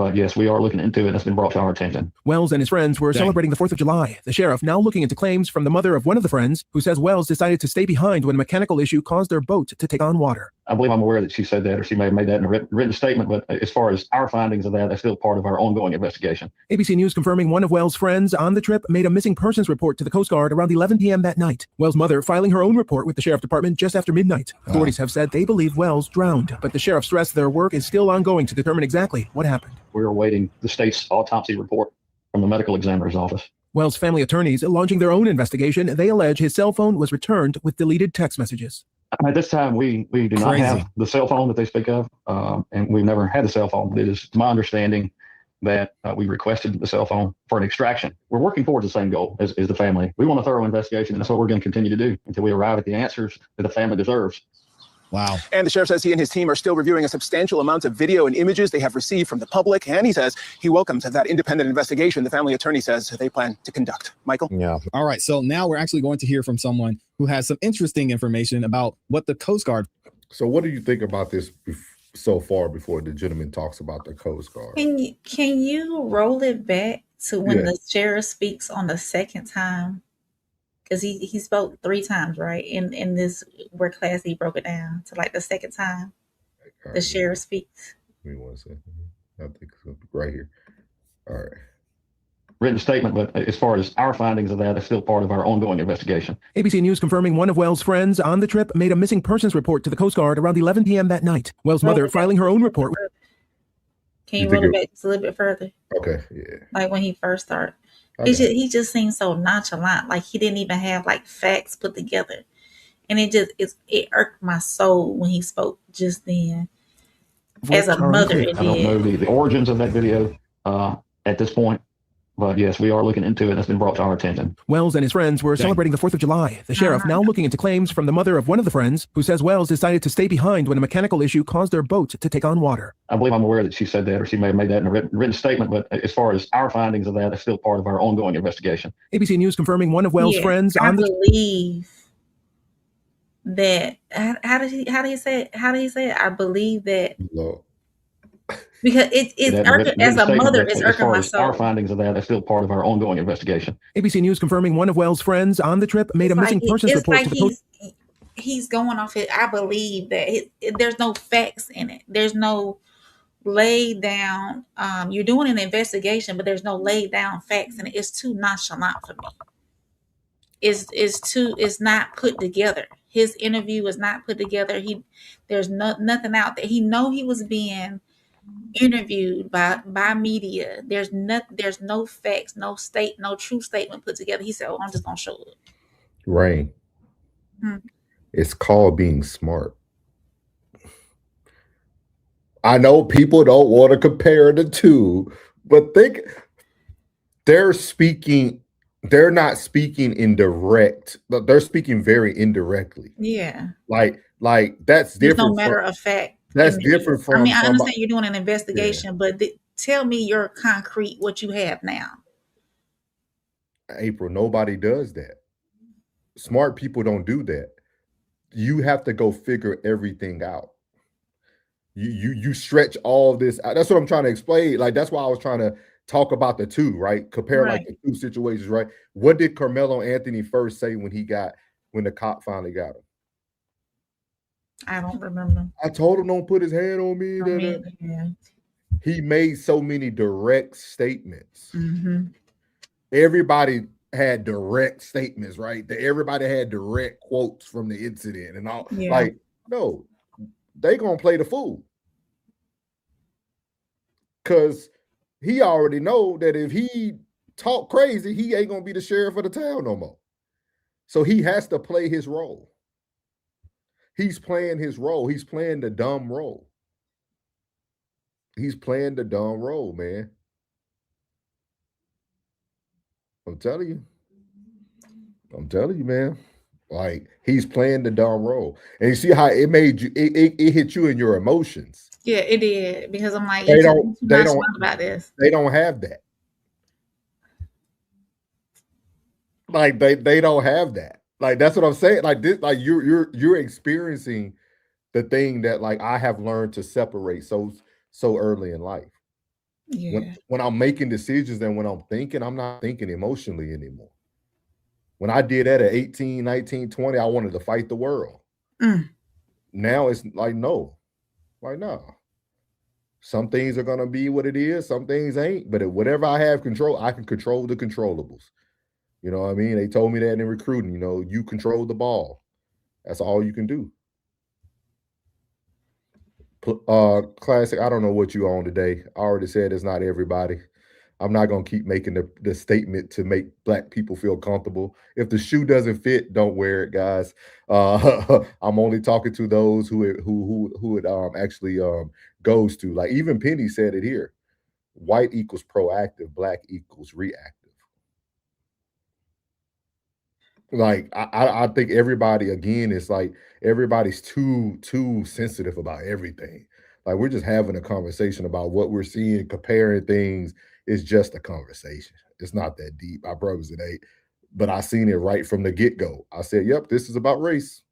But yes, we are looking into it. It's been brought to our attention. Wells and his friends were celebrating the 4th of July. The sheriff now looking into claims from the mother of one of the friends who says Wells decided to stay behind when a mechanical issue caused their boat to take on water. I believe I'm aware that she said that, or she may have made that in a written statement, but as far as our findings of that, that's still part of our ongoing investigation. ABC News confirming one of Wells' friends on the trip made a missing persons report to the Coast Guard around 11 p.m. that night. Wells' mother filing her own report with the sheriff department just after midnight. Authorities have said they believe Wells drowned, but the sheriff stressed their work is still ongoing to determine exactly what happened. We're awaiting the state's autopsy report from the medical examiner's office. Wells' family attorneys launching their own investigation. They allege his cell phone was returned with deleted text messages. At this time, we do not have the cell phone that they speak of, and we've never had the cell phone. It is my understanding that we requested the cell phone for an extraction. We're working towards the same goal as the family. We want a thorough investigation, and that's what we're going to continue to do until we arrive at the answers that the family deserves. Wow. And the sheriff says he and his team are still reviewing a substantial amount of video and images they have received from the public. And he says he welcomes that independent investigation the family attorney says they plan to conduct. Michael? Yeah. All right. So now we're actually going to hear from someone who has some interesting information about what the Coast Guard. So what do you think about this so far before the gentleman talks about the Coast Guard? Can you roll it back to when the sheriff speaks on the second time? Because he spoke 3 times, right? In this work class, he broke it down to like the second time the sheriff speaks. Give me 1 second. I think it's going to be right here. All right. Written statement, but as far as our findings of that, it's still part of our ongoing investigation. ABC News confirming one of Wells' friends on the trip made a missing persons report to the Coast Guard around 11 p.m. that night. Wells' mother filing her own report. Can you roll it back just a little bit further? Okay, yeah. Like when he first started. Okay. He just seems so nonchalant, like he didn't even have like facts put together, and it irked my soul when he spoke just then. As a mother, I don't know the origins of that video at this point, but yes, we are looking into it. It's been brought to our attention. Wells and his friends were celebrating the 4th of July. The sheriff now looking into claims from the mother of one of the friends who says Wells decided to stay behind when a mechanical issue caused their boat to take on water. I believe I'm aware that she said that, or she may have made that in a written statement, but as far as our findings of that, that's still part of our ongoing investigation. ABC News confirming one of Wells' friends on the believe that how did he say it? I believe that because it's irking as a mother, it's irking my soul. Our findings of that are still part of our ongoing investigation. ABC News confirming one of Wells' friends on the trip made a missing persons report to the Coast. He's going off it. I believe that there's no facts in it. There's no laid down. You're doing an investigation, but there's no laid down facts, and it's too nonchalant for me. It's not put together. His interview is not put together. There's nothing out there. He was being interviewed by media. There's no facts, no true statement put together. He said, "Oh, I'm just gonna show it." Rain. It's called being smart. I know people don't want to compare the two, but they're not speaking in direct, but they're speaking very indirectly. Yeah. Like that's different. There's no matter of fact. That's different from. I mean, I understand you're doing an investigation, but tell me your concrete what you have now. April, nobody does that. Smart people don't do that. You have to go figure everything out. You stretch all this out. That's what I'm trying to explain. Like that's why I was trying to talk about the two, right? Compare like the two situations, right? What did Carmelo Anthony first say when the cop finally got him? I don't remember. I told him don't put his hand on me. Yeah. He made so many direct statements. Mm-hmm. Everybody had direct statements, right? Everybody had direct quotes from the incident and all. Yeah. Like, no, they gonna play the fool. Because he already know that if he talk crazy, he ain't gonna be the sheriff of the town no more. So he has to play his role. He's playing his role. He's playing the dumb role. He's playing the dumb role, man. I'm telling you, man. Like he's playing the dumb role. And you see how it made you, it hit you in your emotions. Yeah, it did. Because I'm like, they don't about this. They don't have that. Like they don't have that. Like that's what I'm saying. Like this, like you're experiencing the thing that like I have learned to separate so early in life. Yeah. When I'm making decisions and when I'm thinking, I'm not thinking emotionally anymore. When I did that at 18, 19, 20, I wanted to fight the world. Now it's like, no. Like, no. Some things are gonna be what it is, some things ain't. But whatever I have control, I can control the controllables. You know what I mean? They told me that in recruiting, you control the ball. That's all you can do. Classic, I don't know what you on today. I already said it's not everybody. I'm not gonna keep making the statement to make black people feel comfortable. If the shoe doesn't fit, don't wear it, guys. I'm only talking to those who it actually goes to. Like even Penny said it here. White equals proactive, black equals reactive. Like I think everybody again is like everybody's too sensitive about everything. Like we're just having a conversation about what we're seeing, comparing things. It's just a conversation. It's not that deep. I promise it ain't. But I seen it right from the get-go. I said, yep, this is about race.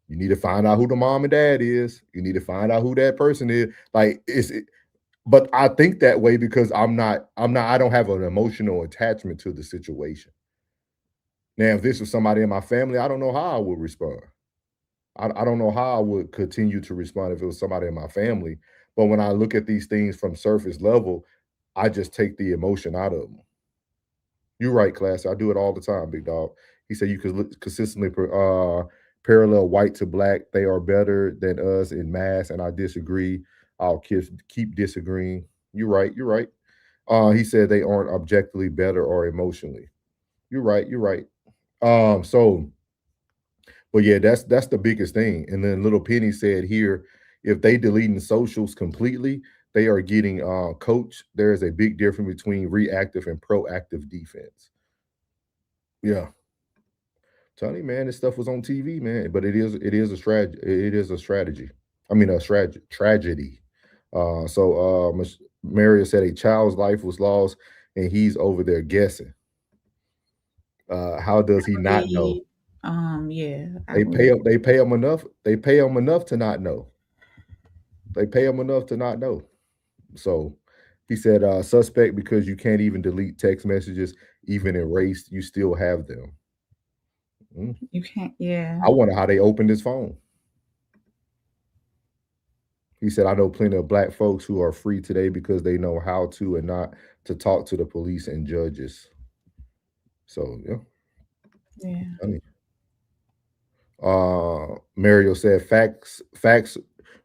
You need to find out who the mom and dad is. You need to find out who that person is. Like but I think that way because I don't have an emotional attachment to the situation. Now, if this was somebody in my family, I don't know how I would respond. I don't know how I would continue to respond if it was somebody in my family. But when I look at these things from surface level, I just take the emotion out of them. You're right, class. I do it all the time, big dog. He said you could consistently parallel white to black. They are better than us in mass, and I disagree. I'll keep disagreeing. You're right. You're right. He said they aren't objectively better or emotionally. You're right. You're right. But yeah, that's the biggest thing. And then Little Penny said here, if they deleting socials completely, they are getting coached. There is a big difference between reactive and proactive defense. Yeah. Tony, man, this stuff was on TV, man. But it is a strategy. It is a strategy. I mean, a tragedy. Maria said a child's life was lost, and he's over there guessing. How does he not know? Yeah. They pay him enough. They pay him enough to not know. They pay him enough to not know. So he said, suspect because you can't even delete text messages, even erased, you still have them. You can't, yeah. I wonder how they opened his phone. He said, I know plenty of black folks who are free today because they know how to and not to talk to the police and judges. So, yeah. Yeah. Funny. Mario said, facts,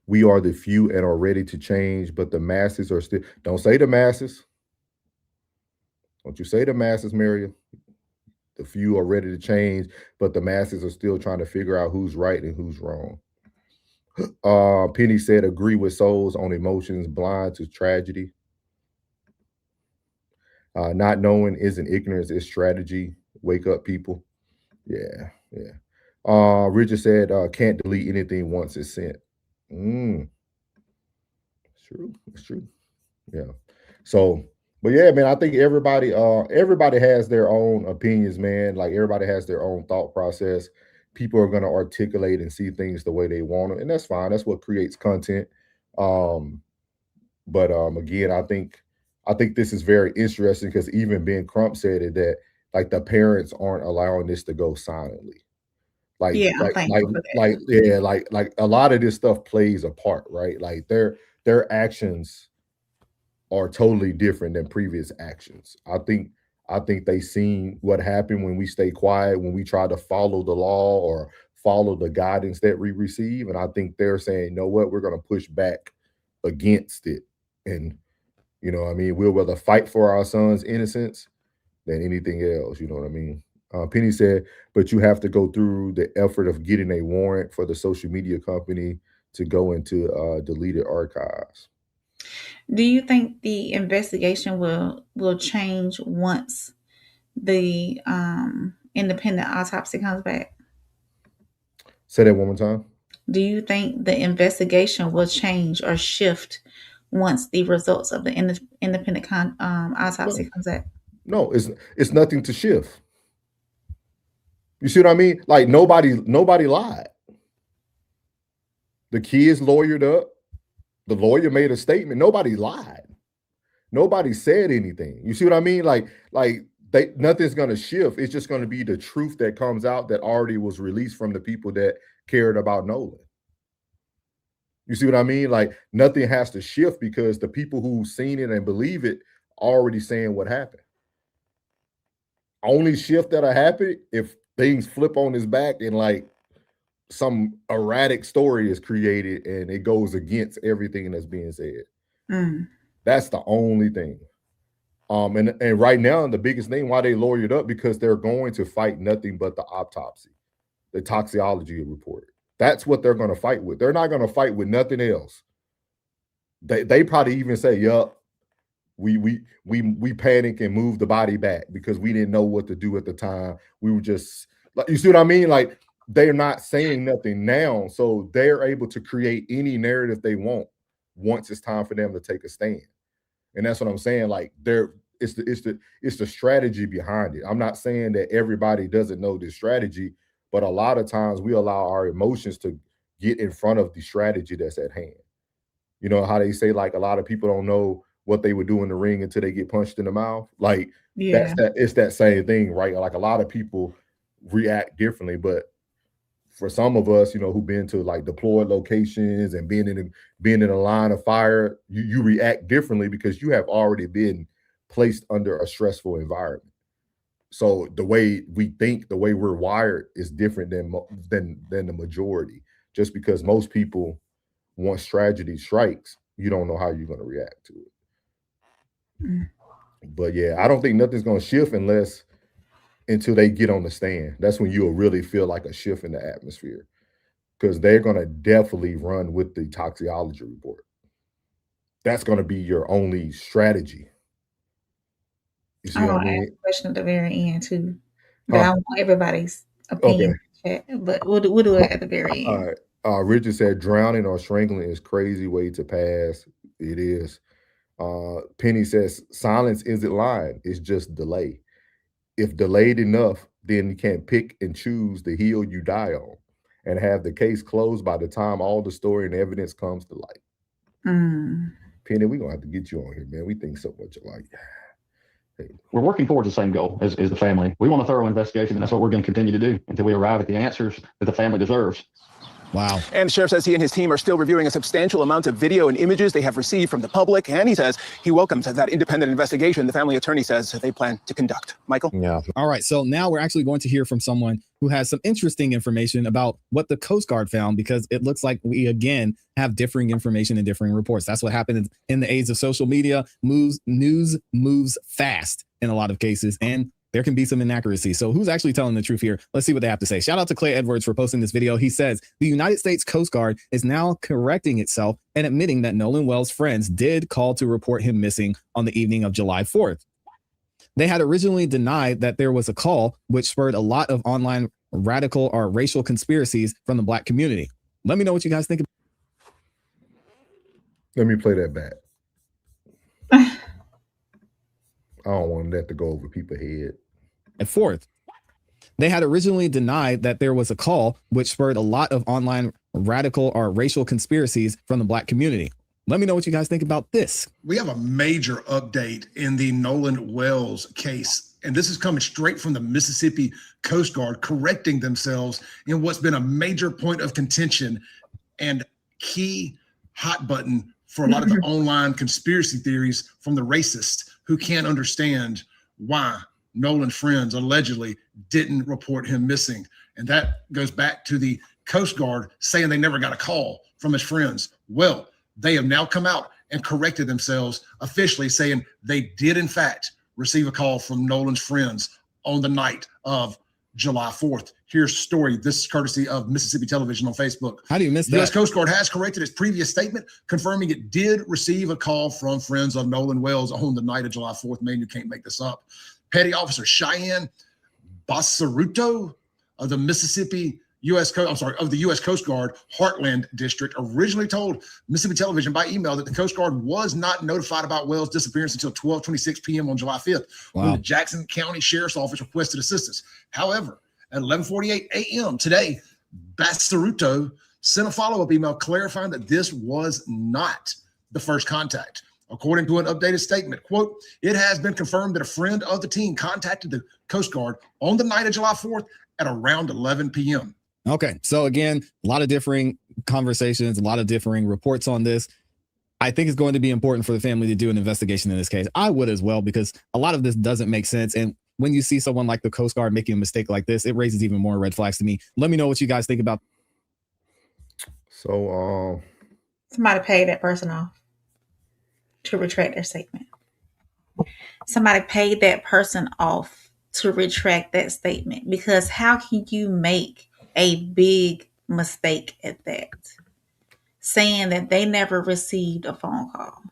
we are the few and are ready to change, but the masses are still, don't say the masses. Don't you say the masses, Mario. The few are ready to change, but the masses are still trying to figure out who's right and who's wrong. Penny said, agree with souls on emotions, blind to tragedy. Not knowing isn't ignorance, it's strategy. Wake up, people. Yeah. Richard said, can't delete anything once it's sent. It's true. It's true. Yeah. So, but yeah, man, I think everybody has their own opinions, man. Like everybody has their own thought process. People are going to articulate and see things the way they want to, and that's fine. That's what creates content. But again, I think this is very interesting because even Ben Crump said it that like the parents aren't allowing this to go silently. Like a lot of this stuff plays a part, right? Like their actions are totally different than previous actions. I think they seen what happened when we stay quiet, when we try to follow the law or follow the guidance that we receive. And I think they're saying, you know what, we're going to push back against it. And, you know what I mean? We'll rather fight for our son's innocence than anything else. You know what I mean? Penny said, but you have to go through the effort of getting a warrant for the social media company to go into deleted archives. Do you think the investigation will change once the independent autopsy comes back? Say that one more time. Do you think the investigation will change or shift once the results of the independent autopsy comes back? No, it's nothing to shift. You see what I mean? Like nobody lied. The kids lawyered up. The lawyer made a statement. Nobody lied. Nobody said anything. You see what I mean? Like nothing's gonna shift. It's just gonna be the truth that comes out that already was released from the people that cared about Nolan. You see what I mean? Like nothing has to shift because the people who've seen it and believe it already saying what happened. Only shift that'll happen if things flip on his back and like some erratic story is created and it goes against everything that's being said. That's the only thing. And right now, the biggest thing why they lawyered up, because they're going to fight nothing but the autopsy, the toxicology report. That's what they're going to fight with. They're not going to fight with nothing else. They probably even say, yup, we panic and move the body back because we didn't know what to do at the time. We were just like, you see what I mean? Like they're not saying nothing now, so they're able to create any narrative they want once it's time for them to take a stand. And that's what I'm saying. Like it's the strategy behind it. I'm not saying that everybody doesn't know this strategy, but a lot of times we allow our emotions to get in front of the strategy that's at hand. You know how they say like a lot of people don't know what they would do in the ring until they get punched in the mouth. Like it's that same thing, right? Like a lot of people react differently, but for some of us, you know, who've been to like deployed locations and being in a line of fire, you react differently because you have already been placed under a stressful environment. So the way we think, the way we're wired is different than the majority. Just because most people, once tragedy strikes, you don't know how you're going to react to it. But yeah, I don't think nothing's going to shift until they get on the stand. That's when you'll really feel like a shift in the atmosphere, because they're going to definitely run with the toxicology report. That's going to be your only strategy. You see what I mean? Ask a question at the very end too, but I want everybody's opinion. Okay. But we'll do it at the very end. All right. Richard said drowning or strangling is crazy way to pass. It is. Penny says silence isn't lying. It's just delay. If delayed enough, then you can pick and choose the hill you die on and have the case closed by the time all the story and evidence comes to light. Penny, we're going to have to get you on here, man. We think so much alike. Hey. We're working towards the same goal as the family. We want a thorough investigation, and that's what we're going to continue to do until we arrive at the answers that the family deserves. Wow. And the sheriff says he and his team are still reviewing a substantial amount of video and images they have received from the public. And he says he welcomes that independent investigation the family attorney says they plan to conduct. Michael? Yeah. All right. So now we're actually going to hear from someone who has some interesting information about what the Coast Guard found, because it looks like we, again, have differing information and differing reports. That's what happened in the age of social media. News moves fast in a lot of cases, and there can be some inaccuracy. So who's actually telling the truth here? Let's see what they have to say. Shout out to Clay Edwards for posting this video. He says the United States Coast Guard is now correcting itself and admitting that Nolan Wells' friends did call to report him missing on the evening of July 4th. They had originally denied that there was a call, which spurred a lot of online radical or racial conspiracies from the Black community. Let me know what you guys think. Let me play that back. I don't want that to go over people's head. At 4th, they had originally denied that there was a call, which spurred a lot of online radical or racial conspiracies from the Black community. Let me know what you guys think about this. We have a major update in the Nolan Wells case, and this is coming straight from the Mississippi Coast Guard correcting themselves in what's been a major point of contention and key hot button for a lot of the online conspiracy theories from the racists who can't understand why Nolan's friends allegedly didn't report him missing. And that goes back to the Coast Guard saying they never got a call from his friends. Well, they have now come out and corrected themselves, officially saying they did in fact receive a call from Nolan's friends on the night of July 4th. Here's the story. This is courtesy of Mississippi Television on Facebook. How do you miss that? The U.S. Coast Guard has corrected its previous statement, confirming it did receive a call from friends of Nolan Wells on the night of July 4th. Man, you can't make this up. Petty Officer Cheyenne Basaruto of the U.S. Coast Guard Heartland District originally told Mississippi Television by email that the Coast Guard was not notified about Wells' disappearance until 12:26 p.m. on July 5th, when the Jackson County Sheriff's Office requested assistance. However, at 11:48 a.m. today, Basaruto sent a follow-up email clarifying that this was not the first contact. According to an updated statement, quote, it has been confirmed that a friend of the teen contacted the Coast Guard on the night of July 4th at around 11 p.m. Okay. So again, a lot of differing conversations, a lot of differing reports on this. I think it's going to be important for the family to do an investigation in this case. I would as well, because a lot of this doesn't make sense. And when you see someone like the Coast Guard making a mistake like this, it raises even more red flags to me. Let me know what you guys think about. So, somebody paid that person off to retract their statement. Somebody paid that person off to retract that statement, because how can you make a big mistake at that? Saying that they never received a phone call.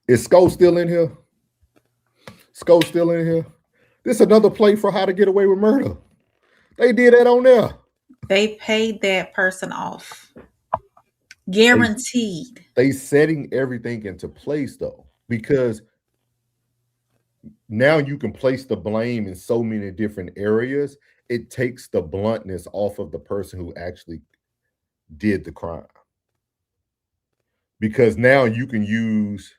is Sko still in here? Sko still in here? This is another play for how to get away with murder. They did that on there. They paid that person off. Guaranteed. They setting everything into place though, because now you can place the blame in so many different areas. It takes the bluntness off of the person who actually did the crime. Because now you can use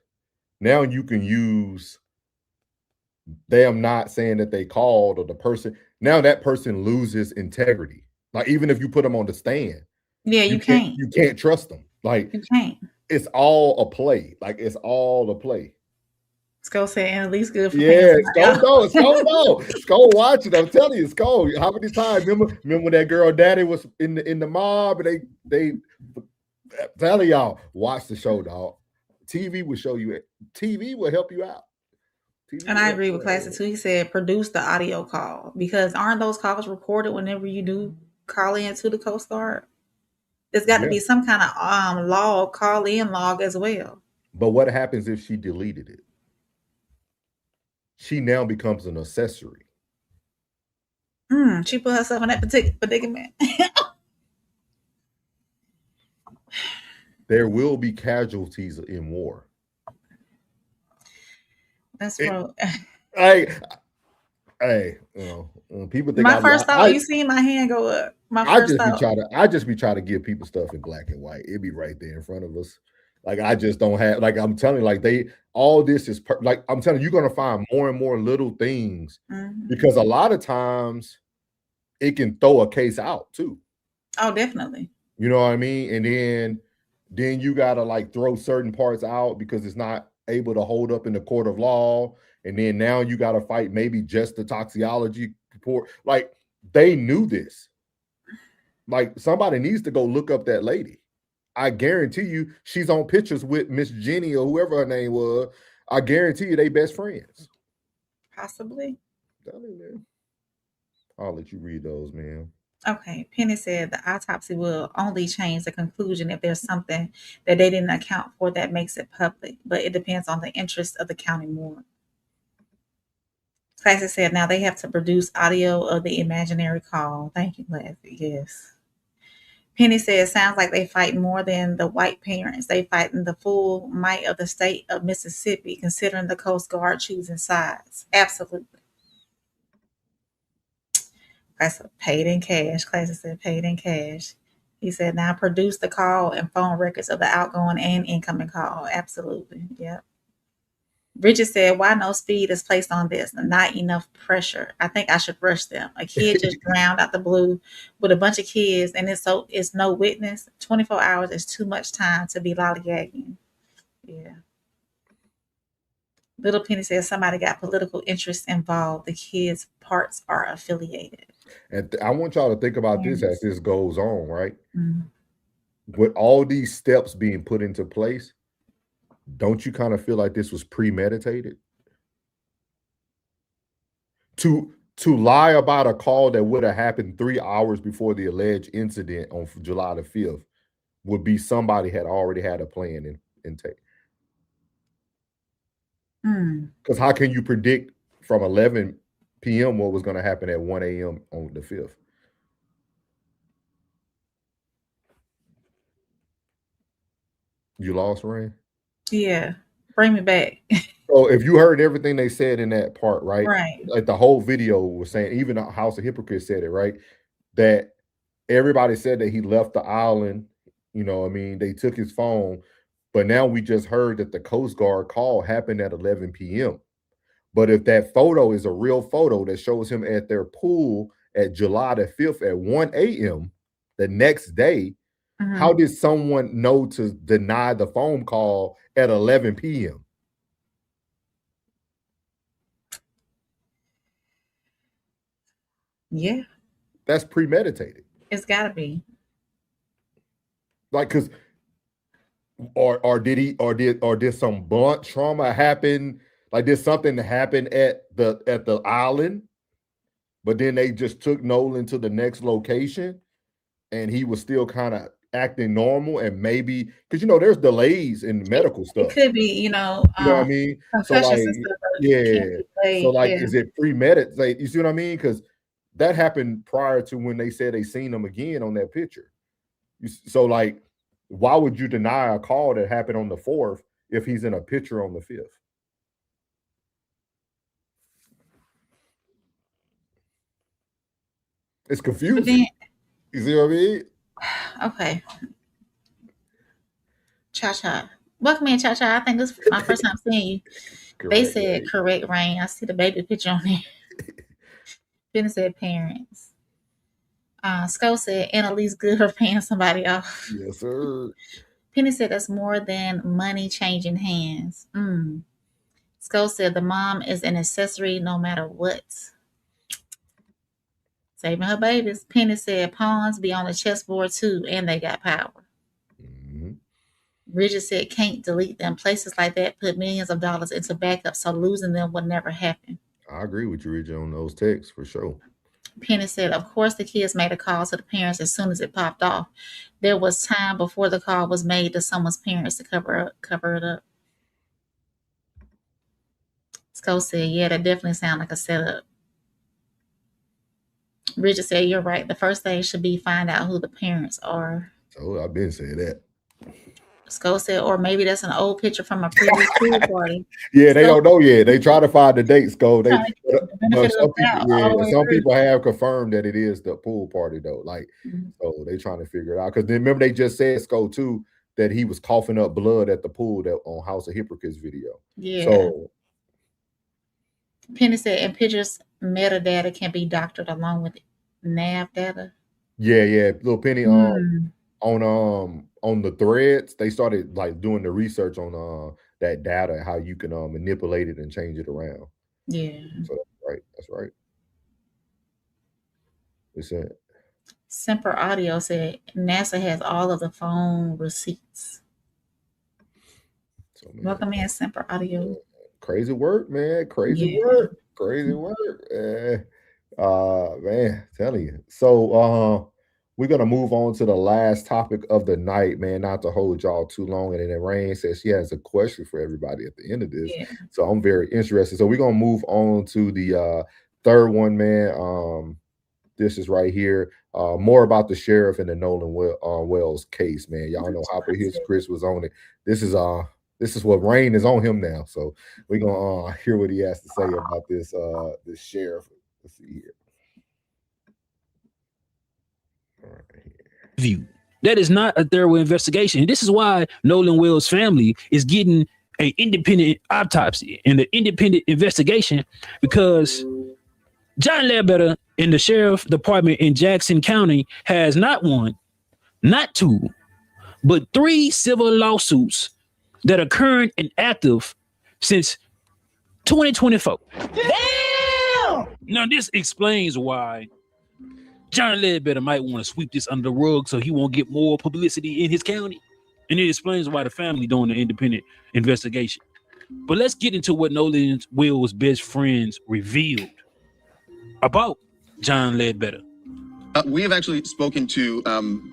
them not saying that they called, or the person, now that person loses integrity. Like, even if you put them on the stand, yeah, you can't trust them. Like, you can't. It's all a play. Like, it's all a play. Sko said, and at least good for Sko watch it. I'm telling you, Sko. How many times? Remember when that girl daddy was in the mob, and they telling y'all, watch the show, dog. TV will show you it. TV will help you out. And I agree with Classic too. He said produce the audio call, because aren't those calls recorded whenever you do call in to the Coast Guard? There's got to be some kind of log, call in log as well. But what happens if she deleted it? She now becomes an accessory. She put herself in that predicament. There will be casualties in war. That's what. Hey, you know, people think my first thought. You see my hand go up. I just be trying to give people stuff in black and white. It be right there in front of us. Like, I just don't have, like, I'm telling you, like, all this is like, I'm telling you, you're gonna find more and more little things, because a lot of times it can throw a case out too. Oh, definitely. You know what I mean? And then you gotta like throw certain parts out because it's not able to hold up in the court of law. And then now you gotta fight maybe just the toxicology report. Like, they knew this. Like, somebody needs to go look up that lady. I guarantee you she's on pictures with Miss Jenny or whoever her name was. I guarantee you they best friends. Possibly. I'll let you read those, man. Okay. Penny said the autopsy will only change the conclusion if there's something that they didn't account for that makes it public, but it depends on the interest of the county morgue. Classic said now they have to produce audio of the imaginary call. Thank you, Classic. Yes. Penny said, sounds like they fight more than the white parents. They fight in the full might of the state of Mississippi, considering the Coast Guard choosing sides. Absolutely. I said, paid in cash. Classic said, paid in cash. He said, now produce the call and phone records of the outgoing and incoming call. Absolutely. Yep. Bridget said, why no speed is placed on this? Not enough pressure. I think I should rush them. A kid just drowned out the blue with a bunch of kids, and it's no witness. 24 hours is too much time to be lollygagging. Yeah. Little Penny says somebody got political interest involved. The kids' parts are affiliated. And I want y'all to think about this as this goes on, right? With all these steps being put into place, don't you kind of feel like this was premeditated? To lie about a call that would have happened 3 hours before the alleged incident on July the 5th would be somebody had already had a plan in take. Because how can you predict from 11 p.m. what was going to happen at 1 a.m. on the 5th? You lost, Rain? Yeah. Bring me back. So if you heard everything they said in that part, right? Right. Like the whole video was saying, even the House of Hypocrites said it, right? That everybody said that he left the island. You know what I mean? They took his phone. But now we just heard that the Coast Guard call happened at 11 p.m. But if that photo is a real photo that shows him at their pool at July the 5th at 1 a.m. the next day, how did someone know to deny the phone call at 11 p.m.? Yeah. That's premeditated. It's gotta be. Like, cause or did some blunt trauma happen? Like, did something happen at the island, but then they just took Nolan to the next location and he was still kind of acting normal, and maybe because there's delays in medical stuff. It could be, You know what I mean? So like, so like, is it premeditated? You see what I mean? Because that happened prior to when they said they seen him again on that picture. So like, why would you deny a call that happened on the 4th if he's in a picture on the 5th? It's confusing. You see what I mean? Okay. Cha-Cha. Welcome in, Cha-Cha. I think this is my first time seeing you. They said correct, Rain. I see the baby picture on there. Then said parents. Sco said Annalise good for paying somebody off. Yes, sir. Penny said that's more than money changing hands. Sco said the mom is an accessory no matter what. Saving her babies. Penny said pawns be on the chessboard too, and they got power. Bridget said can't delete them. Places like that put millions of dollars into backup, so losing them would never happen. I agree with you, Bridget, on those texts for sure. Penny said, of course the kids made a call to the parents as soon as it popped off. There was time before the call was made to someone's parents to cover it up. Sco said, yeah, that definitely sounds like a setup. Bridget said, you're right. The first thing should be find out who the parents are. So I've been saying that. Sco said, or maybe that's an old picture from a previous pool party. Yeah, they don't know yet. They try to find the dates, Sco. Some people have confirmed that it is the pool party though. Like, so they trying to figure it out. Because remember they just said, Sco, too, that he was coughing up blood at the pool that on House of Hypocrites video. Yeah. So Penny said, and pictures metadata can be doctored along with nav data. Yeah. Little Penny on the threads, they started like doing the research on that data, how you can manipulate it and change it around. Yeah. So that's right. What's that? Semper Audio said NASA has all of the phone receipts. So, man, welcome in, Semper Audio. Crazy work, man. Crazy work. Man, telling you. So we're gonna move on to the last topic of the night, man. Not to hold y'all too long. And then Rain says she has a question for everybody at the end of this. Yeah. So I'm very interested. So we're gonna move on to the third one, man. This is right here. More about the sheriff and the Nolan Wells case, man. Y'all know Hopper Hits Chris was on it. This is what Rain is on him now. So we're gonna hear what he has to say about this this sheriff. Let's see here. View. That is not a thorough investigation. This is why Nolan Wells' family is getting an independent autopsy and an independent investigation, because John Ledbetter in the sheriff department in Jackson County has not one, not two, but 3 civil lawsuits that are current and active since 2024. Damn! Now this explains why John Ledbetter might want to sweep this under the rug so he won't get more publicity in his county. And it explains why the family doing an independent investigation. But let's get into what Nolan Wells' best friends revealed about John Ledbetter. We have actually spoken to,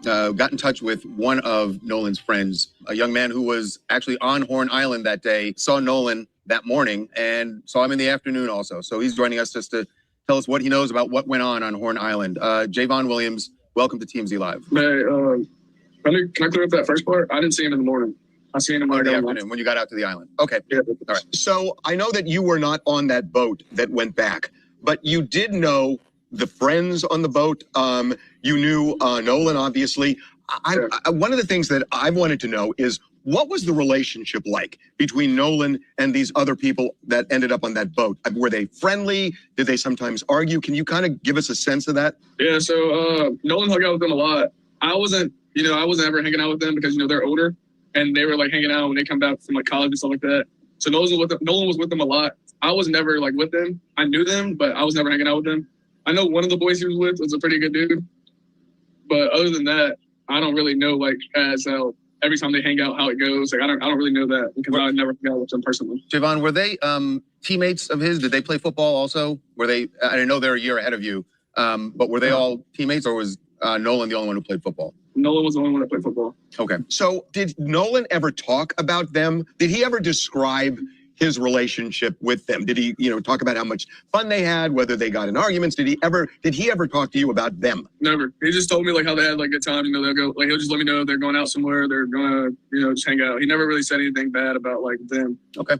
got in touch with one of Nolan's friends, a young man who was actually on Horn Island that day, saw Nolan that morning and saw him in the afternoon also. So he's joining us just to tell us what he knows about what went on Horn Island. Javon Williams, welcome to TMZ Live. Hey, can I clear up that first part? I didn't see him in the morning. I seen him in the afternoon when you got out to the island. Okay. Yeah. All right. So I know that you were not on that boat that went back, but you did know the friends on the boat. You knew Nolan, obviously. One of the things that I wanted to know is What was the relationship like between Nolan and these other people that ended up on that boat? Were they friendly? Did they sometimes argue? Can you kind of give us a sense of that? Yeah, so Nolan hung out with them a lot. I wasn't ever hanging out with them because, they're older and they were like hanging out when they come back from like college and stuff like that. So Nolan was with them a lot. I was never like with them. I knew them, but I was never hanging out with them. I know one of the boys he was with was a pretty good dude. But other than that, I don't really know like as every time they hang out how it goes. Like I don't really know that because I never hung out with them personally. Javon, were they teammates of his? Did they play football also? Were they? I know they're a year ahead of you, but were they all teammates, or was Nolan the only one who played football? Nolan was the only one that played football. Okay. So did Nolan ever talk about them? Did he ever describe his relationship with them? Did he, talk about how much fun they had, whether they got in arguments? Did he ever talk to you about them? Never. He just told me like how they had like good times. They'll go like he'll just let me know they're going out somewhere. They're gonna, just hang out. He never really said anything bad about like them. Okay.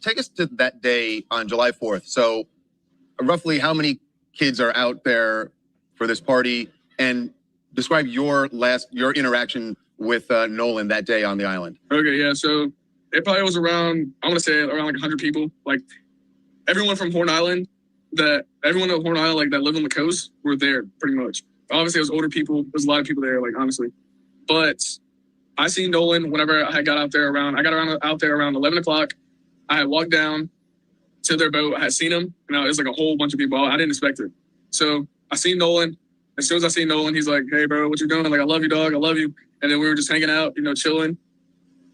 Take us to that day on July 4th. So roughly how many kids are out there for this party, and describe your interaction with Nolan that day on the island. Okay, yeah. So it probably was around, I'm going to say around like 100 people. Like everyone from Horn Island, everyone at Horn Island like that lived on the coast were there pretty much. Obviously, it was older people. There's a lot of people there, like honestly. But I seen Nolan whenever I got out there around 11 o'clock. I had walked down to their boat. I had seen him. It was like a whole bunch of people. I didn't expect it. So I seen Nolan. As soon as I seen Nolan, he's like, "Hey, bro, what you doing?" I'm like, "I love you, dog. I love you." And then we were just hanging out, chilling,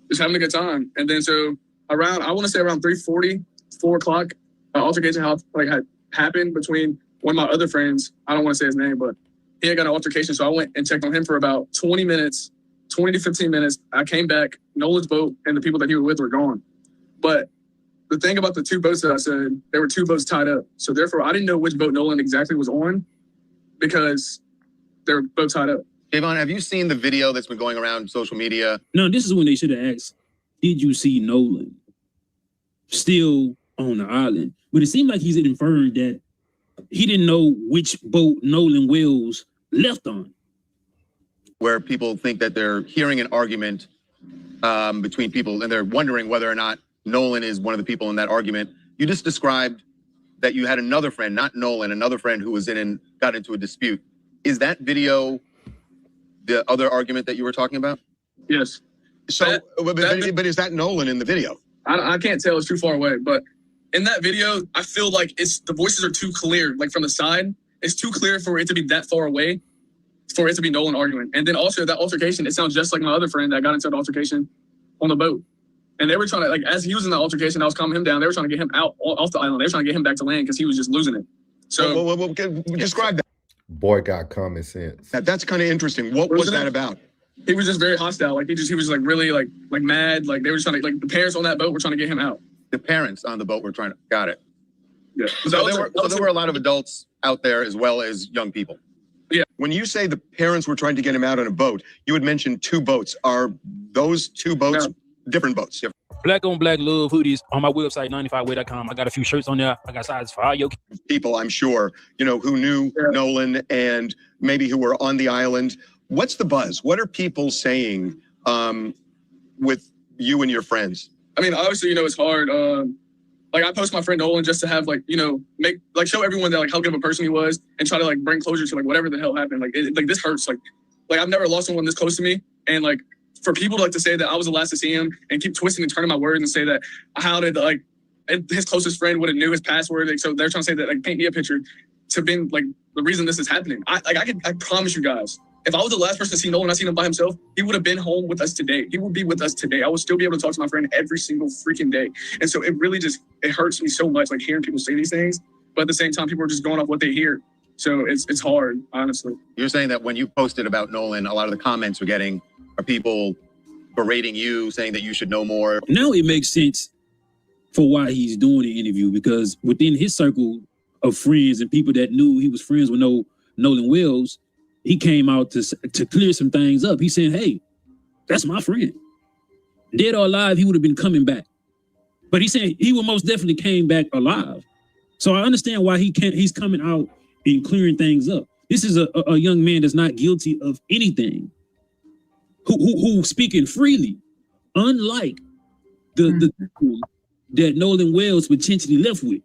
just having a good time. And then so around 3:40, 4 o'clock, an altercation had happened between one of my other friends. I don't want to say his name, but he had got an altercation. So I went and checked on him for about 20 to 15 minutes. I came back, Nolan's boat and the people that he was with were gone. But the thing about the two boats that I said, there were two boats tied up. So therefore, I didn't know which boat Nolan exactly was on because they were both tied up. Javon, have you seen the video that's been going around social media? No, this is when they should have asked, did you see Nolan still on the island? But it seemed like he's inferring that he didn't know which boat Nolan Wells left on. Where people think that they're hearing an argument between people and they're wondering whether or not Nolan is one of the people in that argument. You just described that you had another friend, not Nolan, another friend who was in and got into a dispute. Is that video the other argument that you were talking about? Yes. So, but is that Nolan in the video? I can't tell. It's too far away. But in that video, I feel like the voices are too clear. Like from the side, it's too clear for it to be that far away, for it to be Nolan arguing. And then also that altercation, it sounds just like my other friend that got into an altercation on the boat. And they were trying to, like, as he was in the altercation, I was calming him down. They were trying to get him out off the island. They were trying to get him back to land because he was just losing it. So describe that. Boy got common sense. That's kind of interesting. What was that about? He was just very hostile. Like he was like really like mad. Like they were trying to, like the parents on that boat were trying to get him out. The parents on the boat were trying to, got it. Yeah. So there were a lot of adults out there as well as young people. Yeah. When you say the parents were trying to get him out on a boat, you had mentioned two boats. Are those two boats different boats? Black on Black Love hoodies on my website, 95way.com. I got a few shirts on there. I got sizes for all your people, I'm sure, who knew Nolan and maybe who were on the island. What's the buzz? What are people saying with you and your friends? I mean, obviously, it's hard. Like I post my friend Nolan just to have show everyone that how good of a person he was and try to bring closure to whatever the hell happened. This hurts. Like I've never lost someone this close to me, and for people to say that I was the last to see him and keep twisting and turning my words and say that how did his closest friend would have knew his password. So they're trying to say that paint me a picture to be the reason this is happening. I promise you guys, if I was the last person to see Nolan, I seen him by himself, he would have been home with us today. He would be with us today. I would still be able to talk to my friend every single freaking day. And so it really it hurts me so much hearing people say these things. But at the same time, people are just going off what they hear. So it's hard, honestly. You're saying that when you posted about Nolan, a lot of the comments you're getting are people berating you, saying that you should know more. Now it makes sense for why he's doing the interview, because within his circle of friends and people that knew he was friends with Nolan Wells, he came out to clear some things up. He's saying, hey, that's my friend. Dead or alive, he would have been coming back. But he's saying he would most definitely came back alive. So I understand why he's coming out and clearing things up. This is a young man that's not guilty of anything, who speaking freely unlike the people that Nolan Wells potentially left with.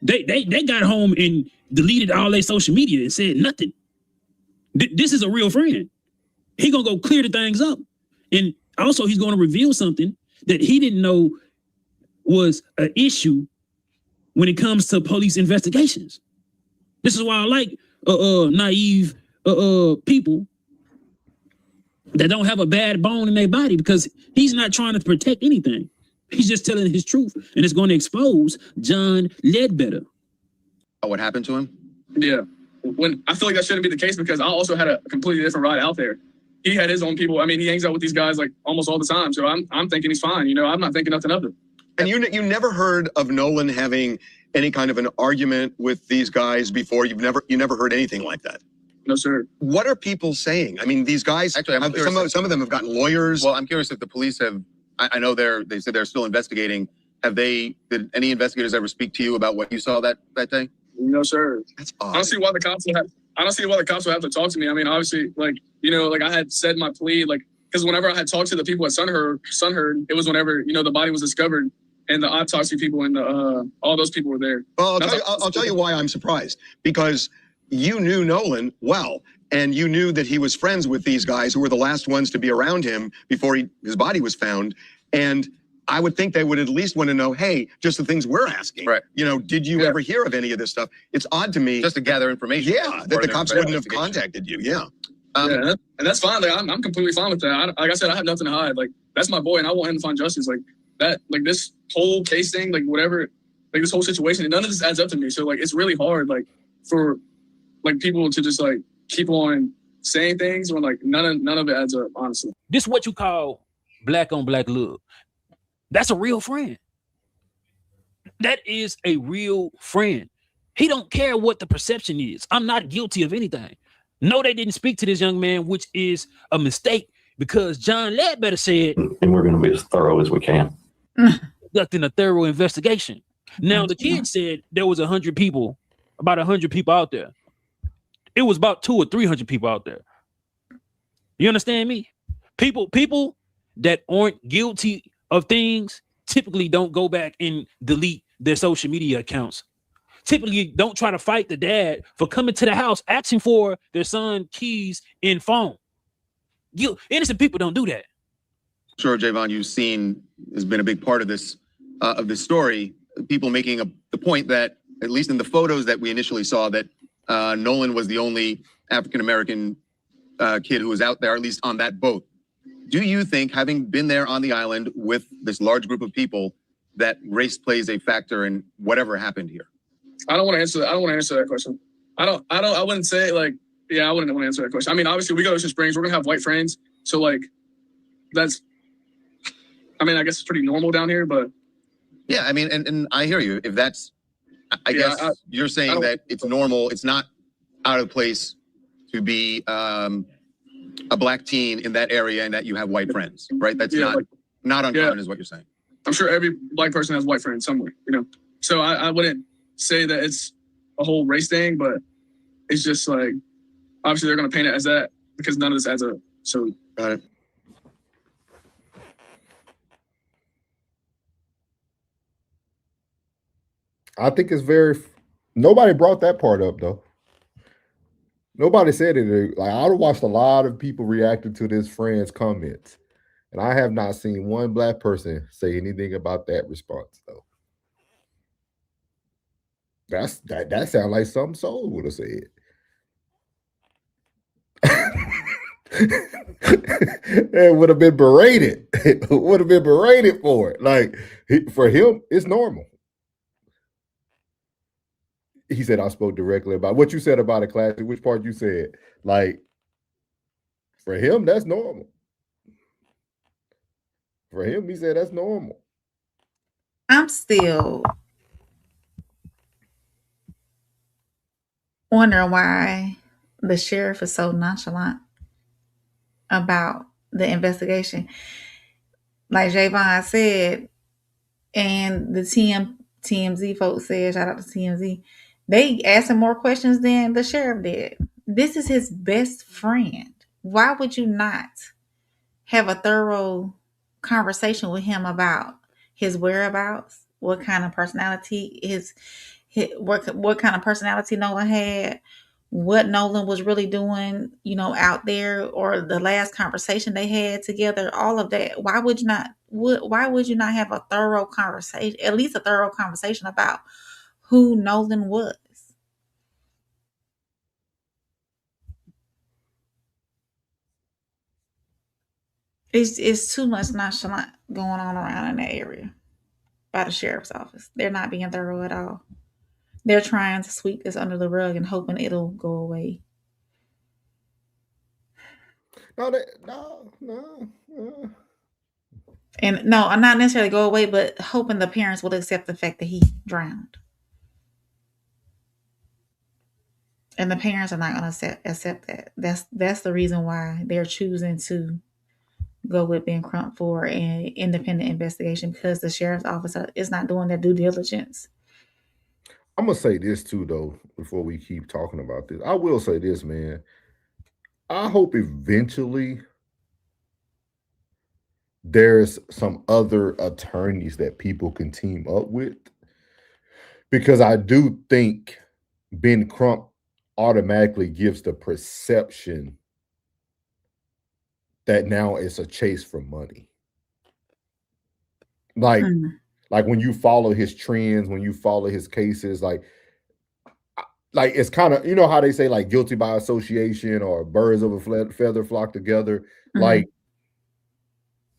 They got home and deleted all their social media and said nothing. This is a real friend. He gonna go clear the things up, and also he's gonna reveal something that he didn't know was an issue when it comes to police investigations. This is why I like naive people that don't have a bad bone in their body, because he's not trying to protect anything. He's just telling his truth, and it's going to expose John Ledbetter. What happened to him? Yeah. When I feel like that shouldn't be the case, because I also had a completely different ride out there. He had his own people. I mean, he hangs out with these guys like almost all the time. So I'm thinking he's fine. You know, I'm not thinking nothing of it. And you never heard of Nolan having any kind of an argument with these guys before? You never heard anything like that? No, sir. What are people saying? I mean, these guys, actually, some of them have gotten lawyers. Well, I'm curious if the police have, I know they said they're still investigating. Did any investigators ever speak to you about what you saw that day? No, sir. That's odd. I don't see why the cops would have to talk to me. I mean, obviously, like, you know, like I had said my plea, like, because whenever I had talked to the people at Sunherd, it was whenever, you know, the body was discovered and the autopsy people and all those people were there. Well, I'll tell you why I'm surprised. Because you knew Nolan well, and you knew that he was friends with these guys who were the last ones to be around him before his body was found. And I would think they would at least want to know, hey, just the things we're asking. Right. You know, did you ever hear of any of this stuff? It's odd to me. Just to gather information. Yeah, that the cops wouldn't have contacted you. Yeah. Yeah, and that's fine. Like, I'm completely fine with that. Like I said, I have nothing to hide. Like, that's my boy, and I want him to find justice. Like that, like this whole case thing, like whatever, like this whole situation, and none of this adds up to me. So like, it's really hard, like for like people to just like keep on saying things when like none of it adds up. Honestly, this is what you call black on black love. That's a real friend. That is a real friend. He don't care what the perception is. I'm not guilty of anything. No, they didn't speak to this young man, which is a mistake, because John Ledbetter said, and we're going to be as thorough as we can. Conducting a thorough investigation. Now, the kid said there was 100 people, about 100 people out there. It was about 200 or 300 people out there. You understand me? People that aren't guilty of things typically don't go back and delete their social media accounts. Typically don't try to fight the dad for coming to the house asking for their son keys and phone. Innocent people don't do that. Sure, Javon, you've seen has been a big part of this story. People making the point that, at least in the photos that we initially saw, that Nolan was the only African American kid who was out there, at least on that boat. Do you think, having been there on the island with this large group of people, that race plays a factor in whatever happened here? I don't want to answer that. I don't want to answer that question. I wouldn't say like, yeah, I wouldn't want to answer that question. I mean, obviously we go to Ocean Springs, we're going to have white friends. So like, that's, I mean, I guess it's pretty normal down here, but. Yeah, I mean, and I hear you. If that's, I guess you're saying that it's normal. It's not out of place to be a black teen in that area and that you have white friends, right? That's not uncommon is what you're saying. I'm sure every black person has white friends somewhere, you know? So I wouldn't say that it's a whole race thing, but it's just like, obviously they're going to paint it as that because none of this adds up. So got it. I think it's nobody brought that part up though. Nobody said it. Like, I watched a lot of people reacting to this friend's comments, and I have not seen one black person say anything about that response though. That sounds like something Soul would have said. It would have been berated. Would have been berated for it. Like, for him, it's normal. He said, I spoke directly about what you said about it, Classic. Which part you said? Like, for him, that's normal. For him, he said that's normal. I'm still wondering why the sheriff is so nonchalant about the investigation. Like Javon said, and the TMZ folks said, shout out to TMZ, they asked him more questions than the sheriff did. This is his best friend. Why would you not have a thorough conversation with him about his whereabouts, what kind of personality what kind of personality Nolan had, what Nolan was really doing, out there, or the last conversation they had together, all of that. Why would you not have a thorough conversation, at least a thorough conversation about who Nolan was? It's too much nonchalant going on around in that area by the sheriff's office. They're not being thorough at all. They're trying to sweep this under the rug and hoping it'll go away. No. And no, not necessarily go away, but hoping the parents will accept the fact that he drowned. And the parents are not going to accept that. That's the reason why they're choosing to go with Ben Crump for an independent investigation, because the sheriff's office is not doing their due diligence. I'm gonna say this too, though, before we keep talking about this. I will say this, man. I hope eventually there's some other attorneys that people can team up with, because I do think Ben Crump automatically gives the perception that now it's a chase for money. Like when you follow his trends, when you follow his cases, like it's kind of, how they say, like, guilty by association, or birds of a feather flock together. Like,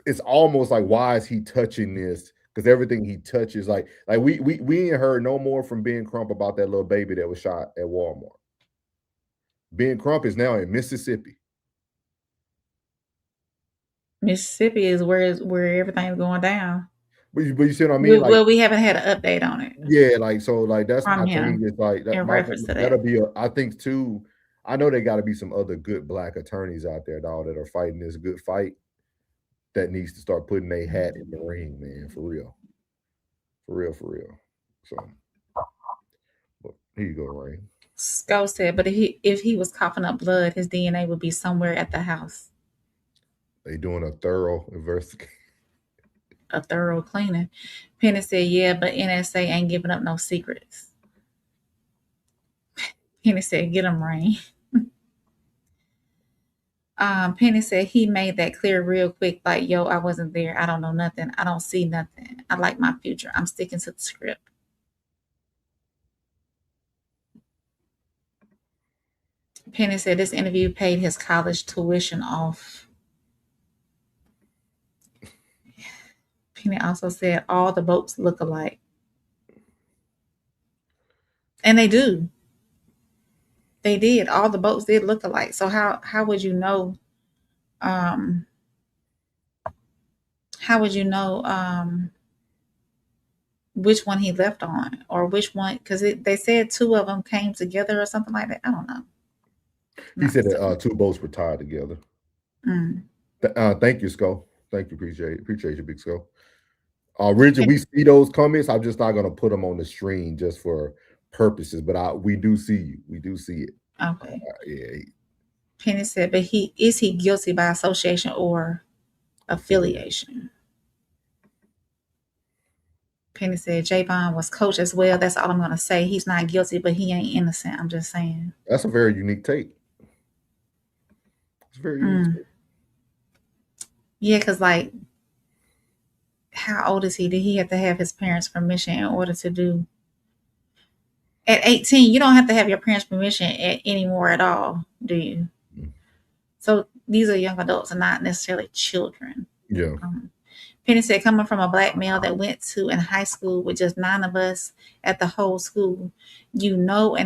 it's almost like, why is he touching this? Because everything he touches, like we ain't heard no more from Ben Crump about that little baby that was shot at Walmart. Ben Crump is now in Mississippi. Mississippi is where everything's going down. But you see what I mean? Well, we haven't had an update on it. Yeah, that's from my him thing. Is like that, in reference to that'll that. be I think too. I know there got to be some other good black attorneys out there, dog, that are fighting this good fight, that needs to start putting their hat in the ring, man, for real. So, but here you go, Rain. Sco said, but if he was coughing up blood, his DNA would be somewhere at the house. They doing a thorough investigation. A thorough cleaning. Penny said, yeah, but NSA ain't giving up no secrets. Penny said, get him, Rain. Penny said he made that clear real quick, like, yo, I wasn't there. I don't know nothing. I don't see nothing. I like my future. I'm sticking to the script. Penny said this interview paid his college tuition off. Penny also said all the boats look alike. And they do. They did. All the boats did look alike. So how would you know? How would you know which one he left on, or which one? Because they said two of them came together or something like that. I don't know. He said that two boats were tied together. Thank you, Sco. Thank you. Appreciate you, Big Sco. Richard, we see those comments. I'm just not going to put them on the screen just for purposes, but we do see you. We do see it. Okay. Yeah. Penny said, but is he guilty by association or affiliation? Penny said Javon was coach as well. That's all I'm going to say. He's not guilty, but he ain't innocent. I'm just saying. That's a very unique take. It's very unique take. Yeah, because like, how old is he? Did he have to have his parents' permission in order to do? At 18, you don't have to have your parents' permission anymore at all, do you? So these are young adults and not necessarily children. Yeah. Penny said, coming from a black male that went to in high school with just 9 of us at the whole school, and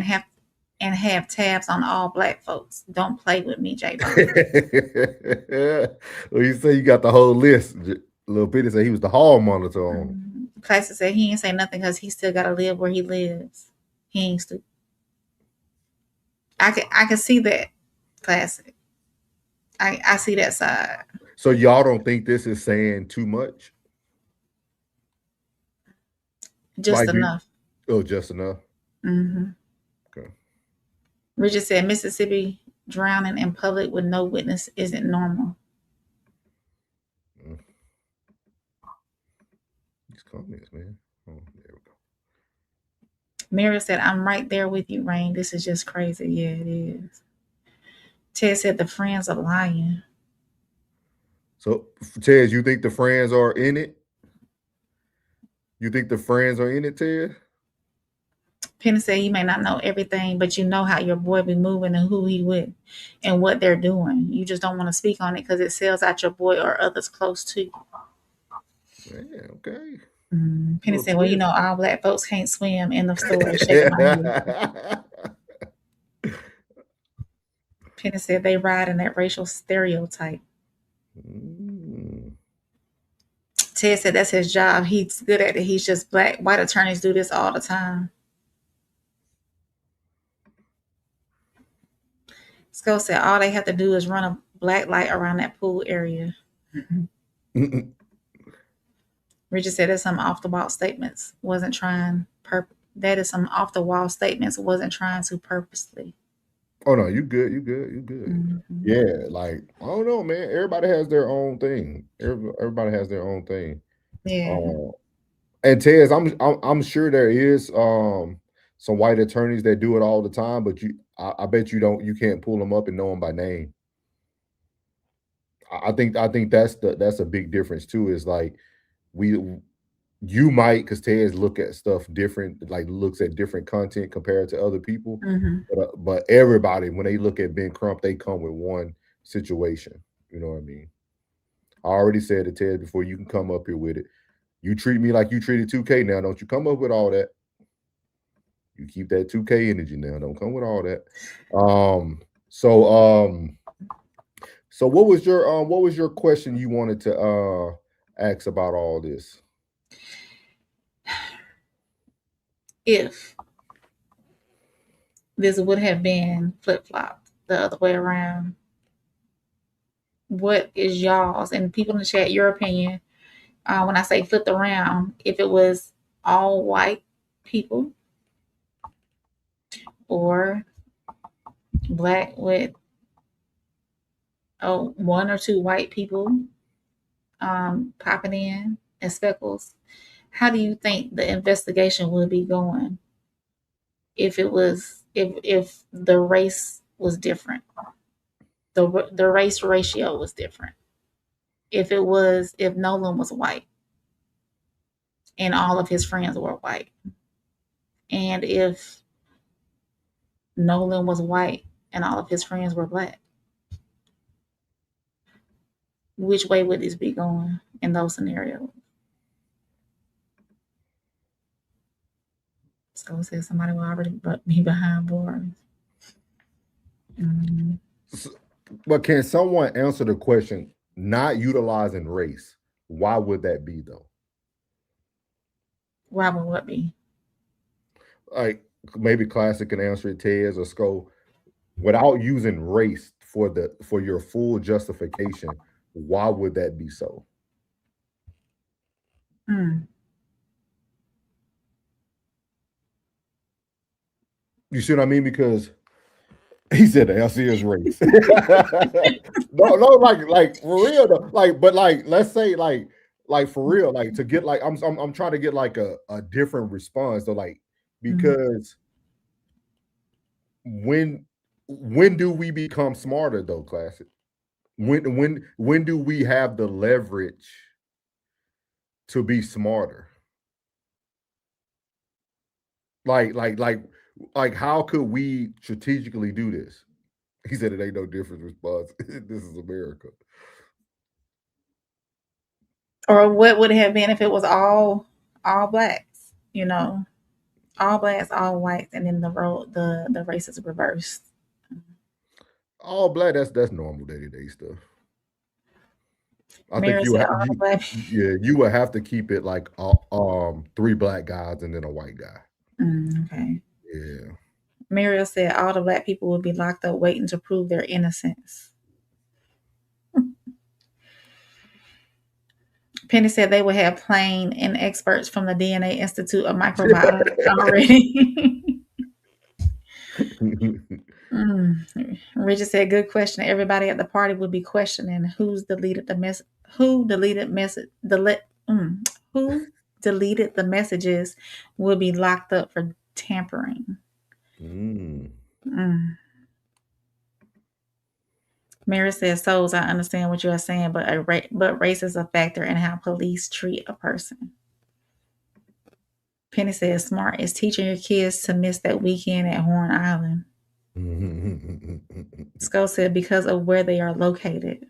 have tabs on all black folks. Don't play with me, J. Well, you say you got the whole list. Little Penny said he was the hall monitor on him. Classic said he ain't say nothing because he still got to live where he lives. He ain't stupid. I can see that. Classic. I see that side. So y'all don't think this is saying too much? Just enough. Just enough. Okay. Richard said Mississippi drowning in public with no witness isn't normal. comments, man. Oh, there we go. Mary said, I'm right there with you, Rain. This is just crazy. Yeah, it is. Ted said the friends are lying. So, Ted, you think the friends are in it? You think the friends are in it, Ted? Penny said, you may not know everything, but you know how your boy be moving and who he with and what they're doing. You just don't want to speak on it because it sells out your boy or others close to you. Yeah, okay. Penny said, well, you know, all black folks can't swim in the store. Shaking my head. Penny said they ride in that racial stereotype. Ted said that's his job. He's good at it. He's just black. White attorneys do this all the time. Skull said all they have to do is run a black light around that pool area. Richard said there's some off the wall statements. Wasn't trying that is some off the wall statements. Wasn't trying to purposely. Oh no, you good. You good. You good. Yeah, like I don't know, man. Everybody has their own thing. Everybody has their own thing. Yeah. And Tez, I'm sure there is some white attorneys that do it all the time, but I bet you can't pull them up and know them by name. I think that's a big difference too. Is like you might, because Tez look at stuff different, like looks at different content compared to other people. But everybody, when they look at Ben Crump, they come with one situation. You know what I mean? I already said to Tez before, you can come up here with it. You treat me like you treated 2K now. Don't you come up with all that. You keep that 2K energy now. Don't come with all that. So what was your question you wanted to ask about all this? If this would have been flip-flopped the other way around, what is y'all's, and people in the chat, your opinion, when I say flipped around, if it was all white people or black with one or two white people popping in as speckles, how do you think the investigation would be going if it was if the race was different, the race ratio was different, if Nolan was white and all of his friends were white, and if Nolan was white and all of his friends were black? Which way would this be going in those scenarios? So it says somebody will already be behind bars. But can someone answer the question, not utilizing race? Why would that be though? Why would what be? Like maybe Classic can answer it, Tez or Sko. Without using race for your full justification, why would that be so? You see what I mean? Because he said the answer is race. no, like for real though. But let's say like for real, like to get like I'm trying to get like a different response though, like because when do we become smarter though, Classic? When do we have the leverage to be smarter? Like how could we strategically do this? He said it ain't no different response. This is America. Or what would it have been if it was all blacks, you know? All blacks, all whites, and then the race is reversed. All black, that's normal day-to-day stuff. I Mary think you would have to keep it like 3 black guys and then a white guy. Okay. Yeah. Muriel said all the black people would be locked up waiting to prove their innocence. Penny said they would have plain and experts from the DNA Institute of Microbiology already. Richard said, good question. Everybody at the party would be questioning who deleted the message, who deleted the messages will be locked up for tampering. Mary says, "Souls, I understand what you are saying, but race is a factor in how police treat a person." Penny says, "Smart is teaching your kids to miss that weekend at Horn Island." Skull said, "Because of where they are located."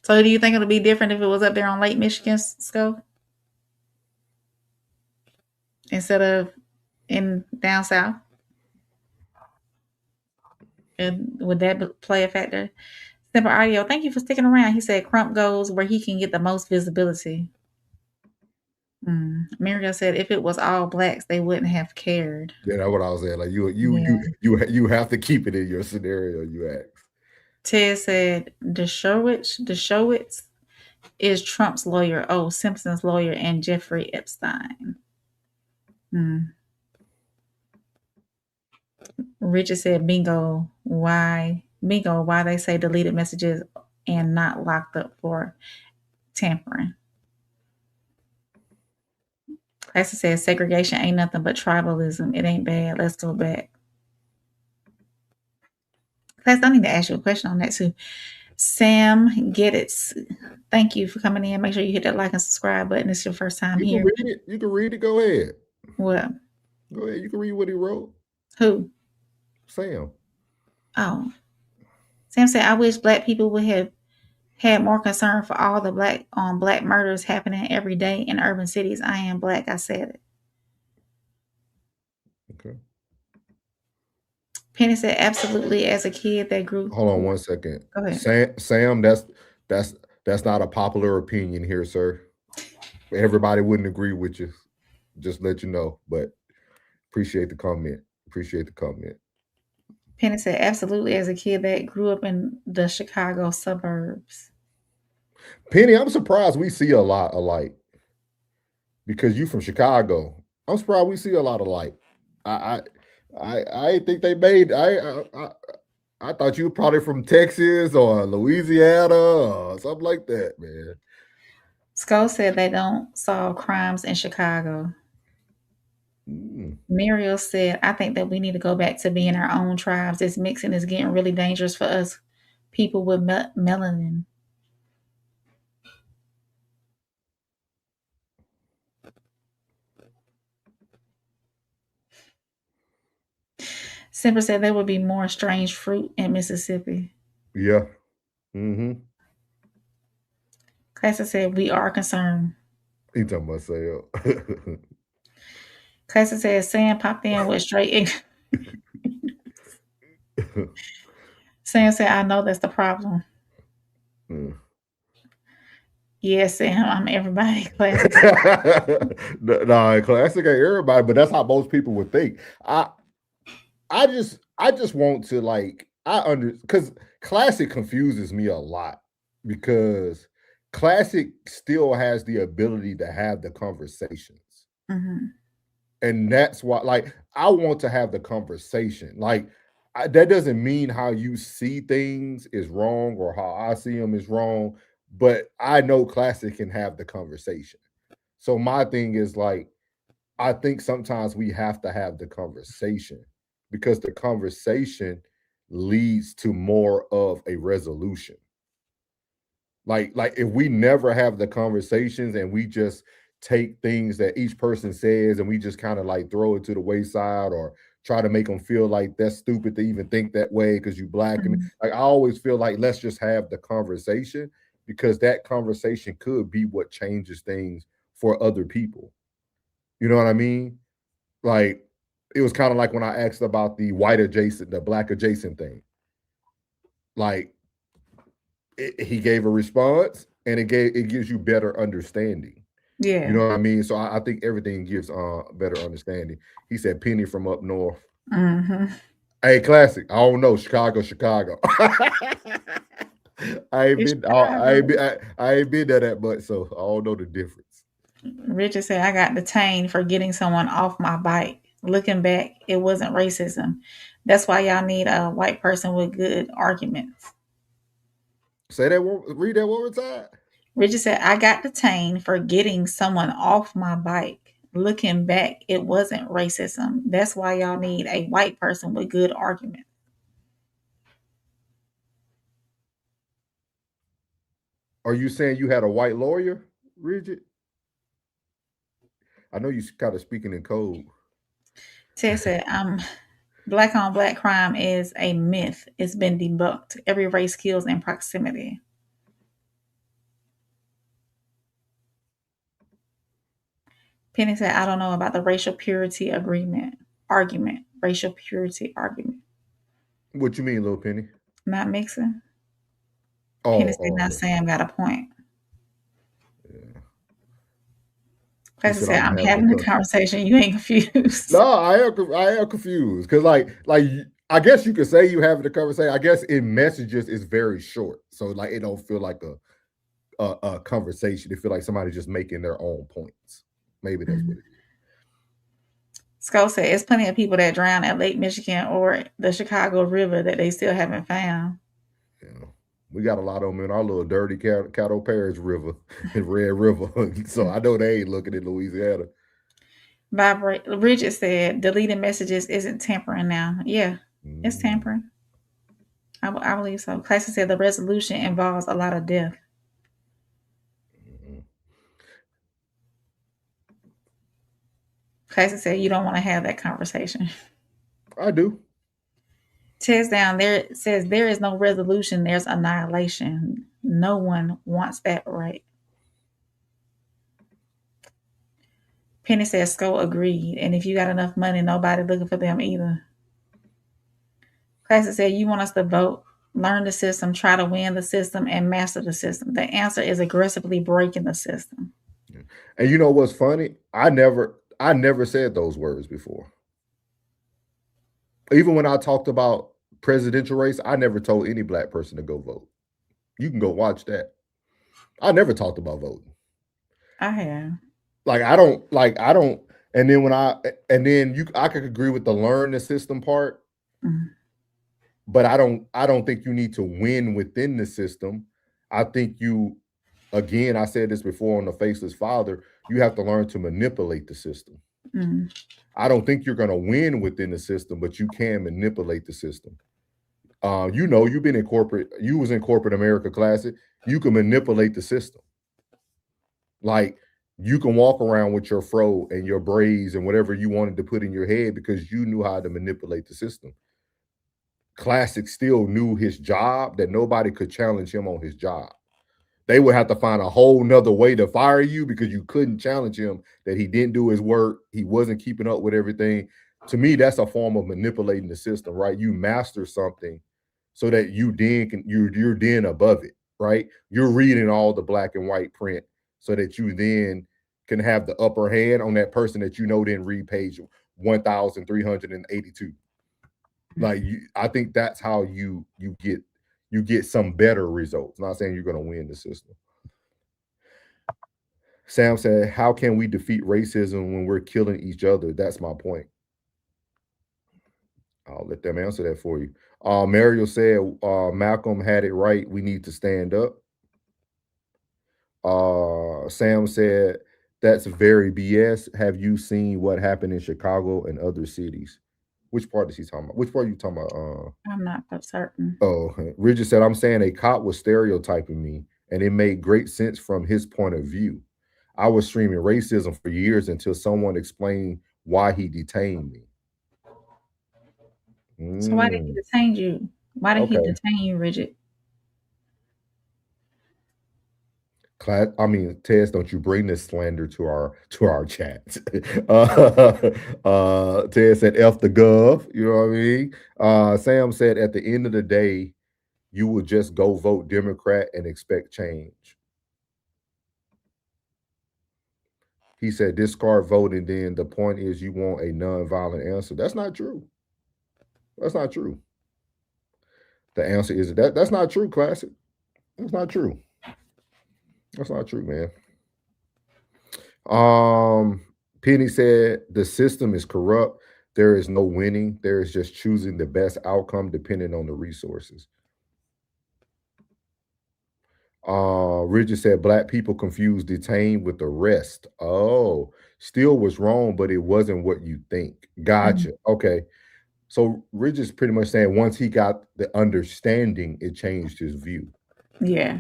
So do you think it'll be different if it was up there on Lake Michigan, Skull? Instead of in down south? And would that play a factor? Simple Audio, thank you for sticking around. He said Crump goes where he can get the most visibility. Miriam said if it was all blacks, they wouldn't have cared. Yeah, that's what I was saying. Like you have to keep it in your scenario you asked. Ted said Dershowitz is Trump's lawyer. Oh, Simpson's lawyer and Jeffrey Epstein. Richard said, bingo, why they say deleted messages and not locked up for tampering. Classy says segregation ain't nothing but tribalism. It ain't bad. Let's go back. Class, I need to ask you a question on that too. Sam, get it. Thank you for coming in. Make sure you hit that like and subscribe button. It's your first time here. You can read it. Go ahead. What? Go ahead. You can read what he wrote. Who? Sam. Oh. Sam said, I wish black people would have had more concern for all the black murders happening every day in urban cities. I am black. I said it. Okay. Penny said, absolutely. As a kid, that grew. Hold on 1 second. Go ahead. Sam, that's not a popular opinion here, sir. Everybody wouldn't agree with you. Just let you know. But appreciate the comment. Penny said, absolutely. As a kid that grew up in the Chicago suburbs. Penny, I'm surprised we see a lot alike. Because you from Chicago. I'm surprised we see a lot alike. I think they made. I thought you were probably from Texas or Louisiana or something like that, man. Skull said they don't solve crimes in Chicago. Muriel said, I think that we need to go back to being our own tribes. This mixing is getting really dangerous for us people with melanin. Simper said there would be more strange fruit in Mississippi. Yeah. Classic said, we are concerned. He talking about Sam. Classic said, Sam popped in with straight. Sam said, I know that's the problem. Yes, Sam, I'm everybody. Classic. No, Classic ain't everybody, but that's how most people would think. I just want to because Classic confuses me a lot because Classic still has the ability to have the conversations. And that's why, I want to have the conversation. That doesn't mean how you see things is wrong or how I see them is wrong, but I know Classic can have the conversation. So my thing is I think sometimes we have to have the conversation because the conversation leads to more of a resolution. Like if we never have the conversations and we just take things that each person says and we just kind of throw it to the wayside or try to make them feel like that's stupid to even think that way because you black. And I always feel like let's just have the conversation because that conversation could be what changes things for other people. You know what I mean? It was kind of like when I asked about the white adjacent, the black adjacent thing. He gave a response and it gives you better understanding. Yeah. You know what I mean? So I think everything gives better understanding. He said Penny from up north. Hey, Classic. I don't know. Chicago. I ain't been there that much, so I don't know the difference. Richard said, I got detained for getting someone off my bike. Looking back, it wasn't racism. That's why y'all need a white person with good arguments. Say that one. Read that one more time. Richard said, I got detained for getting someone off my bike. Looking back, it wasn't racism. That's why y'all need a white person with good argument. Are you saying you had a white lawyer, Bridget? I know you kind of speaking in code. Ted said, black on black crime is a myth. It's been debunked. Every race kills in proximity. Penny said, I don't know about the racial purity argument. Racial purity argument. What you mean, little Penny? Not mixing. Oh, Penny said, now Sam got a point. Yeah. Classy said, I'm having a conversation. You ain't confused. No, I am confused. Because like I guess you could say you having a conversation. I guess in messages it's very short. So like it don't feel like a conversation. It feel like somebody just making their own points. Maybe that's what it is. Skull said, it's plenty of people that drown at Lake Michigan or the Chicago River that they still haven't found. Yeah. We got a lot of them in our little dirty Caddo Parish River and Red River. So I know they ain't looking at Louisiana. Bridget said, deleting messages isn't tampering now. Yeah, it's tampering. I believe so. Classy said the resolution involves a lot of death. Classy said you don't want to have that conversation. I do. Tez down there says there is no resolution, there's annihilation. No one wants that, right? Penny says Skull agreed. And if you got enough money, nobody looking for them either. Classy said you want us to vote, learn the system, try to win the system, and master the system. The answer is aggressively breaking the system. And you know what's funny? I never said those words before. Even when I talked about presidential race, I never told any black person to go vote. You can go watch that. I never talked about voting. I have. I don't. And then I could agree with the learn the system part, but I don't think you need to win within the system. I think again, I said this before on the Faceless Father, you have to learn to manipulate the system. I don't think you're going to win within the system, but you can manipulate the system. You've been in corporate, you was in corporate America Classic. You can manipulate the system. Like you can walk around with your fro and your braids and whatever you wanted to put in your head because you knew how to manipulate the system. Classic still knew his job, that nobody could challenge him on his job. They would have to find a whole nother way to fire you because you couldn't challenge him that he didn't do his work. He wasn't keeping up with everything. To me, that's a form of manipulating the system, right? You master something so that you're then above it, right? You're reading all the black and white print so that you then can have the upper hand on that person that didn't read page 1,382. I think that's how you get some better results. Not saying you're going to win the system. Sam said, how can we defeat racism when we're killing each other? That's my point. I'll let them answer that for you. Mario said, Malcolm had it right. We need to stand up. Sam said, that's very BS. Have you seen what happened in Chicago and other cities? Which part is he talking about? Which part are you talking about? I'm not certain. Oh, Richard said, I'm saying a cop was stereotyping me, and it made great sense from his point of view. I was streaming racism for years until someone explained why he detained me. So why did he detain you? Why did he detain you, Richard? Tess, don't you bring this slander to our chat. Tess said, F the gov, you know what I mean? Sam said, at the end of the day, you will just go vote Democrat and expect change. He said, discard voting, then the point is you want a nonviolent answer. That's not true. That's not true. The answer is that's not true, Classic. That's not true. That's not true, man. Penny said the system is corrupt. There is no winning. There is just choosing the best outcome depending on the resources. Richard said black people confuse detained with arrest. Oh, still was wrong, but it wasn't what you think. Gotcha. Okay. So Richard's pretty much saying once he got the understanding, it changed his view. Yeah.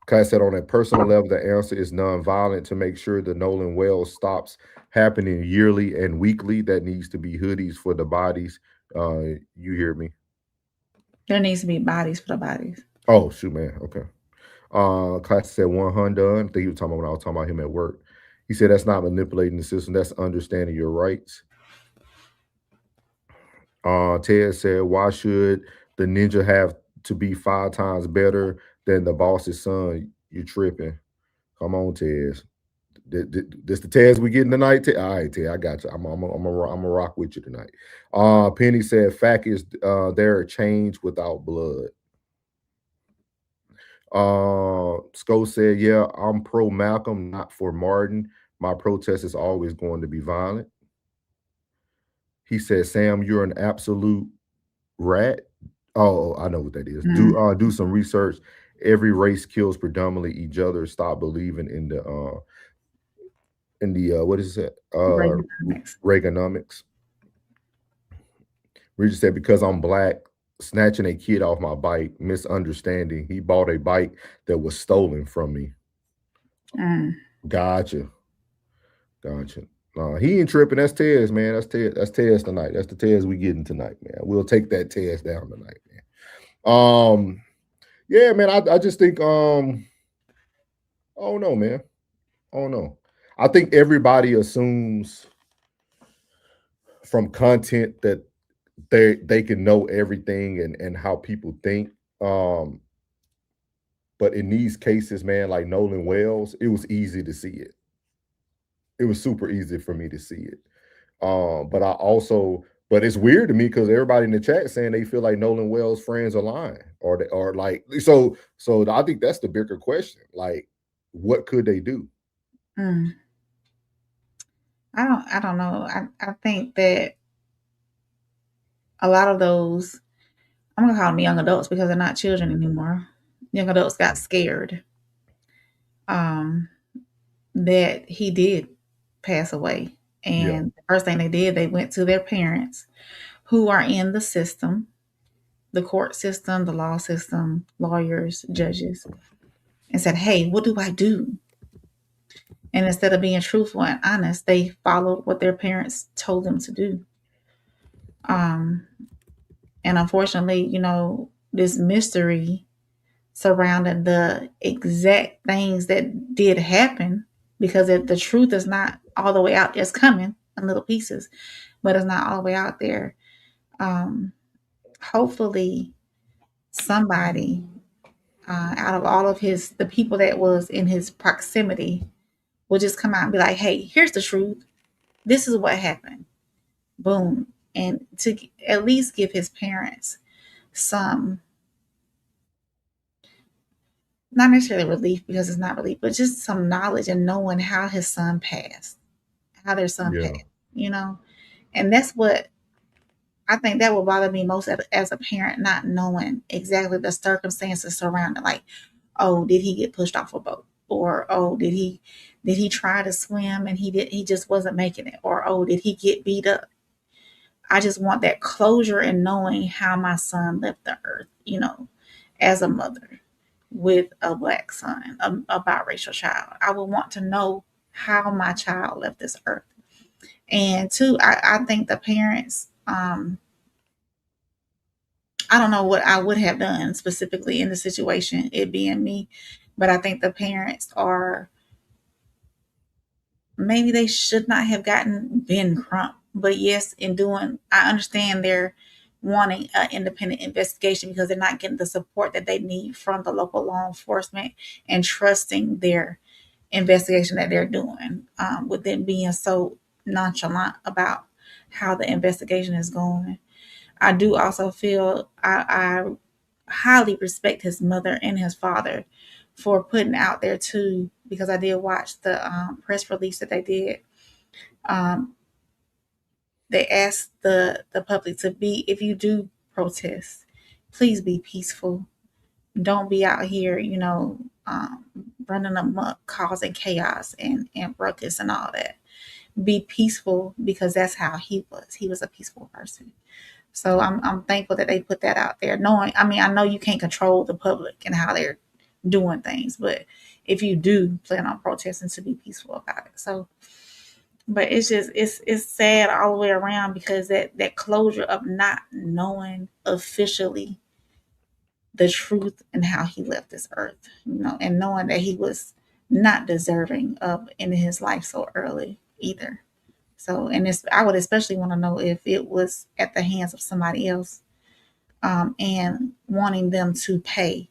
Kai said on a personal level, the answer is nonviolent to make sure the Nolan Wells stops happening yearly and weekly. That needs to be hoodies for the bodies. You hear me? There needs to be bodies for the bodies. Oh, shoot, man. Okay. Kai said 100. I think he was talking about when I was talking about him at work. He said that's not manipulating the system. That's understanding your rights. Ted said, why should the ninja have to be 5 times better than the boss's son? You tripping. Come on, Ted. This the Tez we getting tonight? All right, Ted, I got you. I'm gonna rock with you tonight. Penny said, fact is there a change without blood. Sco said, yeah, I'm pro Malcolm, not for Martin. My protest is always going to be violent. He said, Sam, you're an absolute rat. Oh, I know what that is. Do some research. Every race kills predominantly each other. Stop believing in the what is it? Reaganomics. Richard said, because I'm black, snatching a kid off my bike, misunderstanding. He bought a bike that was stolen from me. Gotcha. He ain't tripping. That's Tez, man. That's Tez tonight. That's the Tez we getting tonight, man. We'll take that Tez down tonight, man. Yeah, man. I just think oh no, man. Oh no. I think everybody assumes from content that they can know everything and how people think. But in these cases, man, like Nolan Wells, it was easy to see it. It was super easy for me to see it. But it's weird to me because everybody in the chat saying they feel like Nolan Wells' friends are lying, or like so. I think that's the bigger question. Like, what could they do? I don't know. I think that a lot of those, I'm gonna call them young adults because they're not children anymore. Young adults got scared that he did pass away. And the first thing they did, they went to their parents who are in the system, the court system, the law system, lawyers, judges, and said, hey, what do I do? And instead of being truthful and honest, they followed what their parents told them to do. And unfortunately, this mystery surrounding the exact things that did happen, because the truth is not all the way out there. It's coming in little pieces, but it's not all the way out there. Hopefully somebody out of all of the people that was in his proximity will just come out and be like, hey, here's the truth. This is what happened. Boom. And to at least give his parents some, not necessarily relief because it's not relief, but just some knowledge and knowing how his son passed, how their son passed, and that's what I think that will bother me most as a parent, not knowing exactly the circumstances surrounding, like, oh, did he get pushed off a boat? Or, oh, did he try to swim and he just wasn't making it? Or, oh, did he get beat up? I just want that closure in knowing how my son left the earth, as a mother with a black son, a biracial child. I would want to know how my child left this earth. And two, I think the parents, I don't know what I would have done specifically in the situation, it being me, but I think the parents maybe they should not have gotten Ben Crump. But yes, I understand they're wanting an independent investigation because they're not getting the support that they need from the local law enforcement and trusting their investigation that they're doing, with them being so nonchalant about how the investigation is going. I do also feel I highly respect his mother and his father for putting out there too, because I did watch the press release that they did. They asked the public to be, if you do protest, please be peaceful. don't be out here, running amok, causing chaos and ruckus and all that. Be peaceful because that's how he was. He was a peaceful person. So I'm thankful that they put that out there. Knowing, I mean, I know you can't control the public and how they're doing things, but if you do plan on protesting, to be peaceful about it. So, but it's just it's sad all the way around because that closure of not knowing officially the truth and how he left this earth, and knowing that he was not deserving of ending his life so early either. So, and I would especially want to know if it was at the hands of somebody else, and wanting them to pay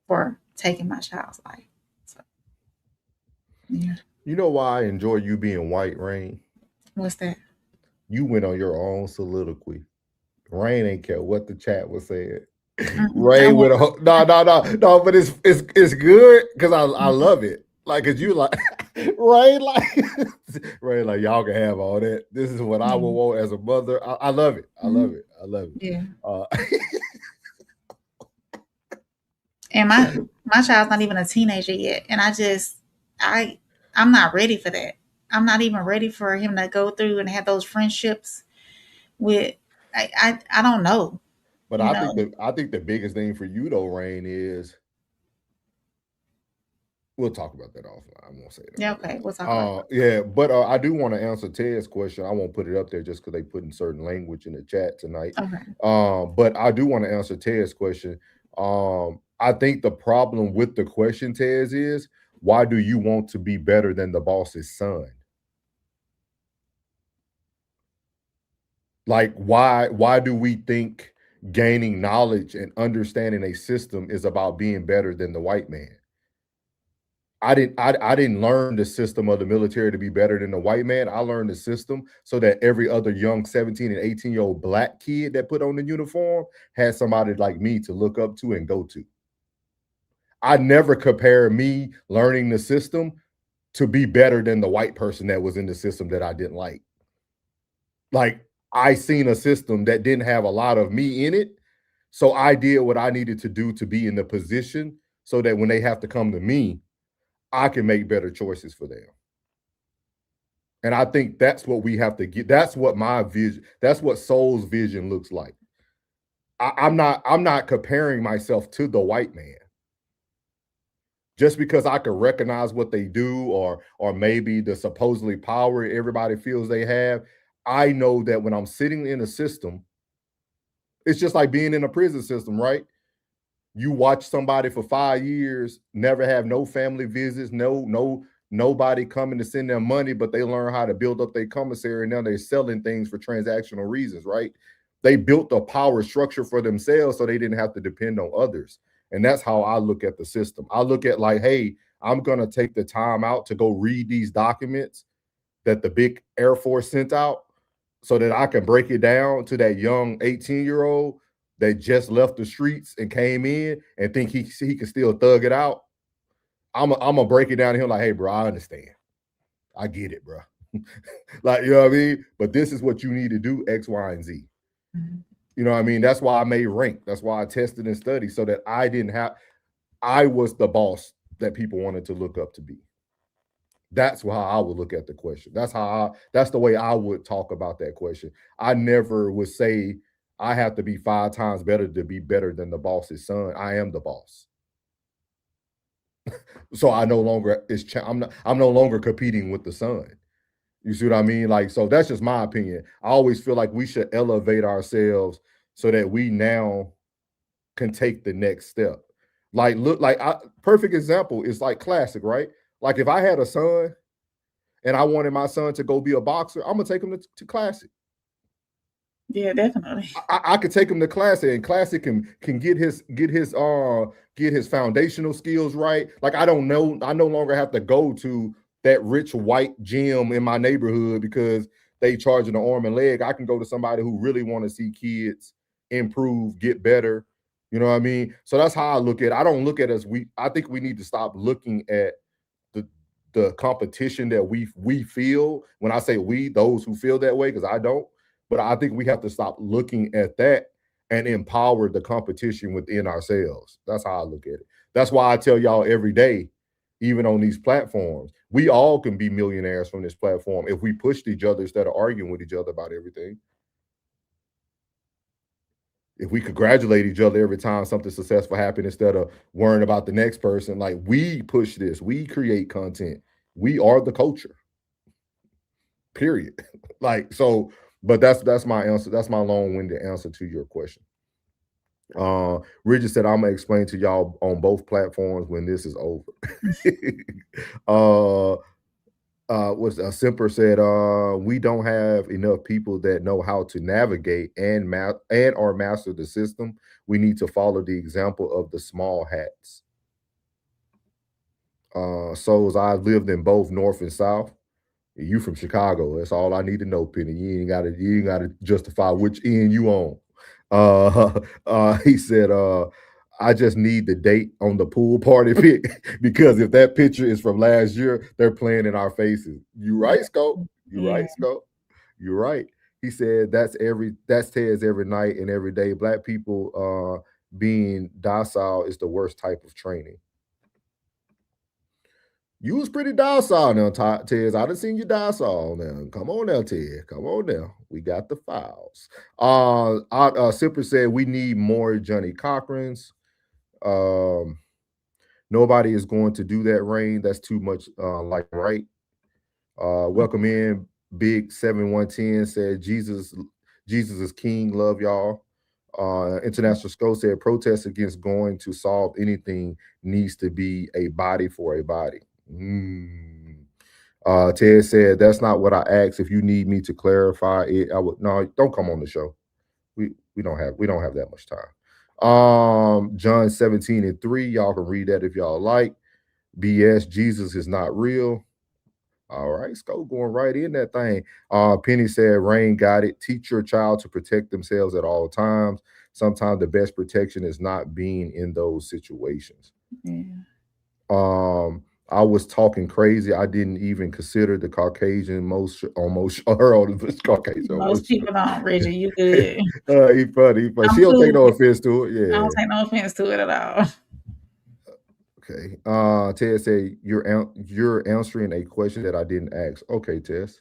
for taking my child's life. So, yeah. You know why I enjoy you being white, Rain? What's that? You went on your own soliloquy. Rain ain't care what the chat was saying. Rain with a no, but it's good because I love it. Like, cause you like Rain, like y'all can have all that. This is what I would want as a mother. I love it. I love it. I love it. Yeah. And my child's not even a teenager yet, and I'm not ready for that. I'm not even ready for him to go through and have those friendships with. I don't know. But I think the biggest thing for you though, Rain, is we'll talk about that offline. I won't say that. Yeah, okay. We'll talk about that. Yeah, but I do want to answer Ted's question. I won't put it up there just because they put in certain language in the chat tonight. Okay. But I do want to answer Ted's question. I think the problem with the question, Tez, is why do you want to be better than the boss's son? Like, why do we think gaining knowledge and understanding a system is about being better than the white man? I didn't learn the system of the military to be better than the white man. I learned the system so that every other young 17 and 18-year-old black kid that put on the uniform had somebody like me to look up to and go to. I never compare me learning the system to be better than the white person that was in the system that I didn't like. Like, I seen a system that didn't have a lot of me in it. So I did what I needed to do to be in the position so that when they have to come to me, I can make better choices for them. And I think that's what we have to get. That's what my vision, that's what Soul's vision looks like. I'm not comparing myself to the white man. Just because I can recognize what they do or maybe the supposedly power everybody feels they have, I know that when I'm sitting in a system, it's just like being in a prison system, right? You watch somebody for 5 years, never have no family visits, nobody coming to send them money, but they learn how to build up their commissary, and now they're selling things for transactional reasons, right? They built a power structure for themselves so they didn't have to depend on others. And that's how I look at the system. I look at like, hey, I'm going to take the time out to go read these documents that the big Air Force sent out so that I can break it down to that young 18-year-old that just left the streets and came in and think he can still thug it out. I'm gonna break it down to him like, hey, bro, I understand. I get it, bro. Like, you know what I mean? But this is what you need to do, X, Y, and Z. Mm-hmm. You know what I mean? That's why I made rank. That's why I tested and studied so that I was the boss that people wanted to look up to be. That's how I would look at the question. That's the way I would talk about that question. I never would say I have to be 5 times better to be better than the boss's son. I am the boss. So I'm no longer competing with the son. You see what I mean? Like, so that's just my opinion. I always feel like we should elevate ourselves so that we now can take the next step. Like, perfect example is like classic, right? Like if I had a son and I wanted my son to go be a boxer, I'm gonna take him to classic. Yeah, definitely. I could take him to classic, and classic can get his foundational skills right. Like I no longer have to go to that rich white gym in my neighborhood because they charging an arm and leg. I can go to somebody who really want to see kids improve, get better. You know what I mean? So that's how I look at it. I don't look at us. I think we need to stop looking at the competition that we feel. When I say we, those who feel that way, because I don't. But I think we have to stop looking at that and empower the competition within ourselves. That's how I look at it. That's why I tell y'all every day, even on these platforms, we all can be millionaires from this platform if we pushed each other instead of arguing with each other about everything. If we congratulate each other every time something successful happens instead of worrying about the next person, like we push this, we create content. We are the culture. Period. Like, so, but that's my answer. That's my long-winded answer to your question. Richard said, I'm gonna explain to y'all on both platforms when this is over. What's Simper said, we don't have enough people that know how to navigate and or master the system. We need to follow the example of the small hats. So as I've lived in both North and South. You from Chicago. That's all I need to know, Penny. You ain't gotta justify which end you on. He said, I just need the date on the pool party pic because if that picture is from last year, they're playing in our faces. You right, Scope. You right, Scope. You're right. He said that's Ted's every night and every day. Black people being docile is the worst type of training. You was pretty docile now, Tez. I done seen you docile now. Come on now, Ted. Come on now. We got the files. Simper said we need more Johnny Cochrans. Nobody is going to do that, Rain. That's too much like right. Welcome in. Big 7110 said Jesus is king. Love y'all. International Scope said protest against going to solve anything needs to be a body for a body. Ted said that's not what I asked. If you need me to clarify it, I would. No, don't come on the show. We don't have that much time. John 17:3. Y'all can read that if y'all like. BS. Jesus is not real. All right, Scope going right in that thing. Penny said, Rain got it. Teach your child to protect themselves at all times. Sometimes the best protection is not being in those situations. Yeah. I was talking crazy. I didn't even consider the Caucasian most Caucasian. Most people don't, Reggie. You good. He funny. She don't take no offense to it. Yeah. I don't take no offense to it at all. Okay. Ted said you're answering a question that I didn't ask. Okay, Tess.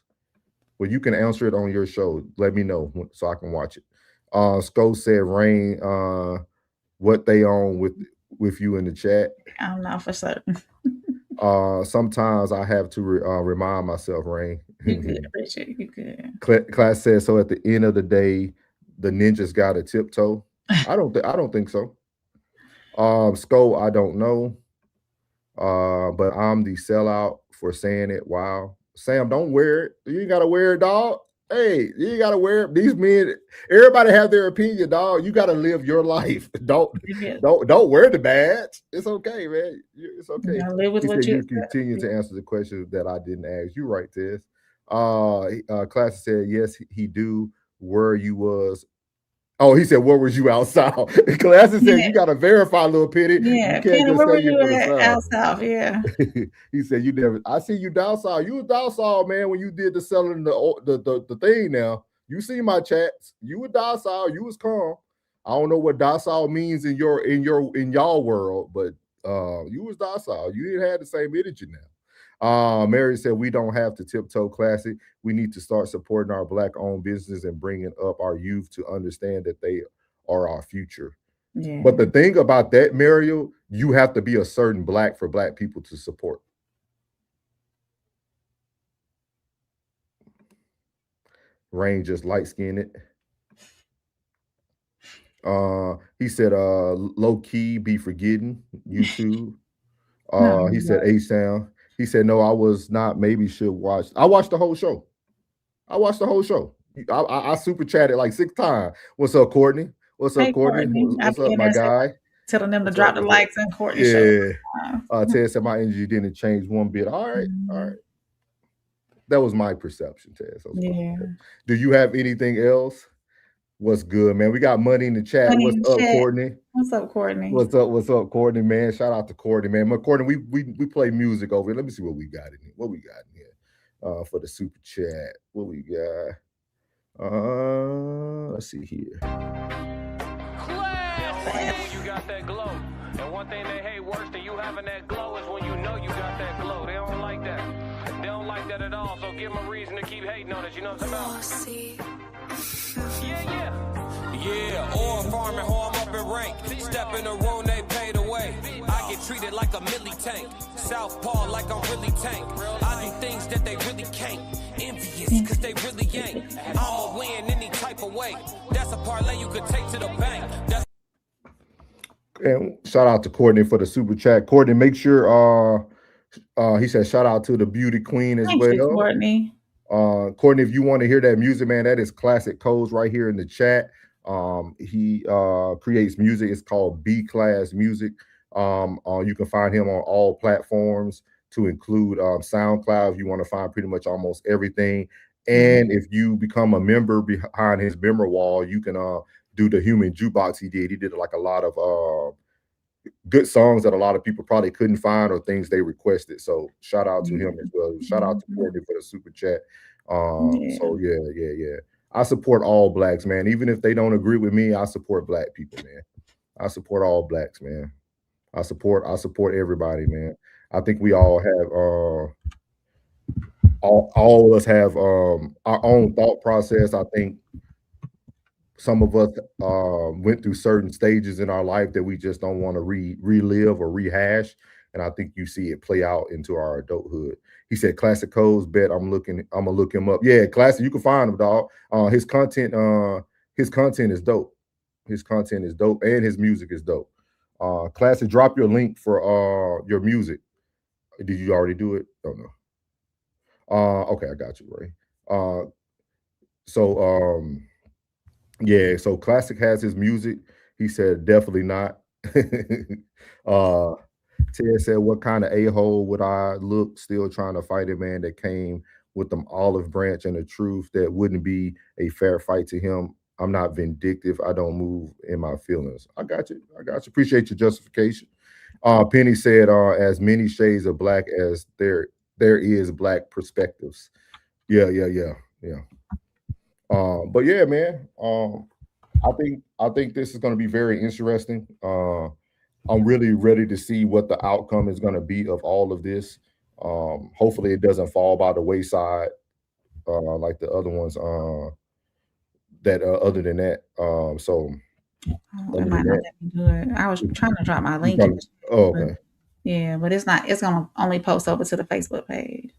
Well, you can answer it on your show. Let me know so I can watch it. Sco said, Rain, what they on with you in the chat? I'm not for certain. Sometimes I have to remind myself, Rain. You good, Richard. You good. Class says, so at the end of the day, the ninjas got a tiptoe. I don't think so. Sco, I don't know. But I'm the sellout for saying it. Wow. Sam, don't wear it. You ain't gotta wear it, dog. Hey, you ain't gotta wear it. These men, everybody have their opinion, dog. You gotta live your life. Don't wear the badge. It's okay, man. It's okay. You live with what you continue to answer the questions that I didn't ask. You right, Tess. Classic said, yes, he do. Where you was. Oh, he said, where was you outside? Classic said, you got to verify, little Penny. Yeah, you can't Penny, just where say were you're you at outside? Yeah. He said, you never, I see you docile. You was docile, man, when you did the selling the thing now. You see my chats. You were docile. You was calm. I don't know what docile means in y'all world, but you was docile. You didn't have the same energy now. Mary said, we don't have to tiptoe. Classic. We need to start supporting our Black-owned business and bringing up our youth to understand that they are our future. Yeah. But the thing about that, Mario, you have to be a certain Black for Black people to support. Rain just light-skinned it. He said, low key, be forgetting YouTube. He said, A-Sound. He said, no, I was not. Maybe should watch. I watched the whole show. I super chatted like 6 times. What's up, Courtney? What's up, Courtney? What's up, my guy? Telling them to drop the likes and Courtney show. Ted said my energy didn't change one bit. All right. That was my perception, Ted. Yeah. Do you have anything else? What's good, man? We got money in the chat. What's up, Courtney? What's up, Courtney? What's up, Courtney, man? Shout out to Courtney, man. Courtney, we play music over here. Let me see what we got in here. For the super chat. What we got? Let's see here. When you got that glow. And one thing they hate worse than you having that glow is when you know you got that glow. They don't like that. They don't like that at all. So give them a reason to keep hating on us. You know what I'm talking about? Yeah, oil farming, how I'm up in rank. Step in the room, they pay the way. I get treated like a milli tank. Southpaw like I'm really tank. I do things that they really can't. Envious, cause they really ain't. I'ma win any type of way. That's a parlay you could take to the bank. That's And shout out to Courtney for the super chat. Courtney, make sure he said shout out to the beauty queen as well. You, Courtney. Courtney, if you want to hear that music, man, that is Classic Codes right here in the chat. He creates music. It's called B Class Music. You can find him on all platforms, to include SoundCloud. If you want to find pretty much almost everything. And if you become a member behind his member wall, you can do the human jukebox he did. He did like a lot of good songs that a lot of people probably couldn't find or things they requested. So shout out to him as well. Shout out to Courtney for the super chat. So yeah. I support all blacks, man. Even if they don't agree with me, I support black people, man. I support all blacks, man. I support everybody, man. I think we all have all of us have our own thought process. I think some of us went through certain stages in our life that we just don't want to relive or rehash. And I think you see it play out into our adulthood. He said, Classic Codes, bet I'm gonna look him up. Yeah, Classic, you can find him, dog. His content is dope. His content is dope, and his music is dope. Classic, drop your link for your music. Did you already do it? Don't know. Okay, I got you, Ray. Yeah, so Classic has his music. He said definitely not. Ted said, what kind of a-hole would I look still trying to fight a man that came with them olive branch and the truth that wouldn't be a fair fight to him? I'm not vindictive. I don't move in my feelings. I got you. Appreciate your justification. Penny said, as many shades of black as there is black perspectives. Yeah. But yeah, man. I think this is going to be very interesting. I'm really ready to see what the outcome is going to be of all of this. Hopefully, it doesn't fall by the wayside like the other ones. Other than that, it might not let me do it. I was trying to drop my link. Okay. Yeah, but it's not. It's gonna only post over to the Facebook page.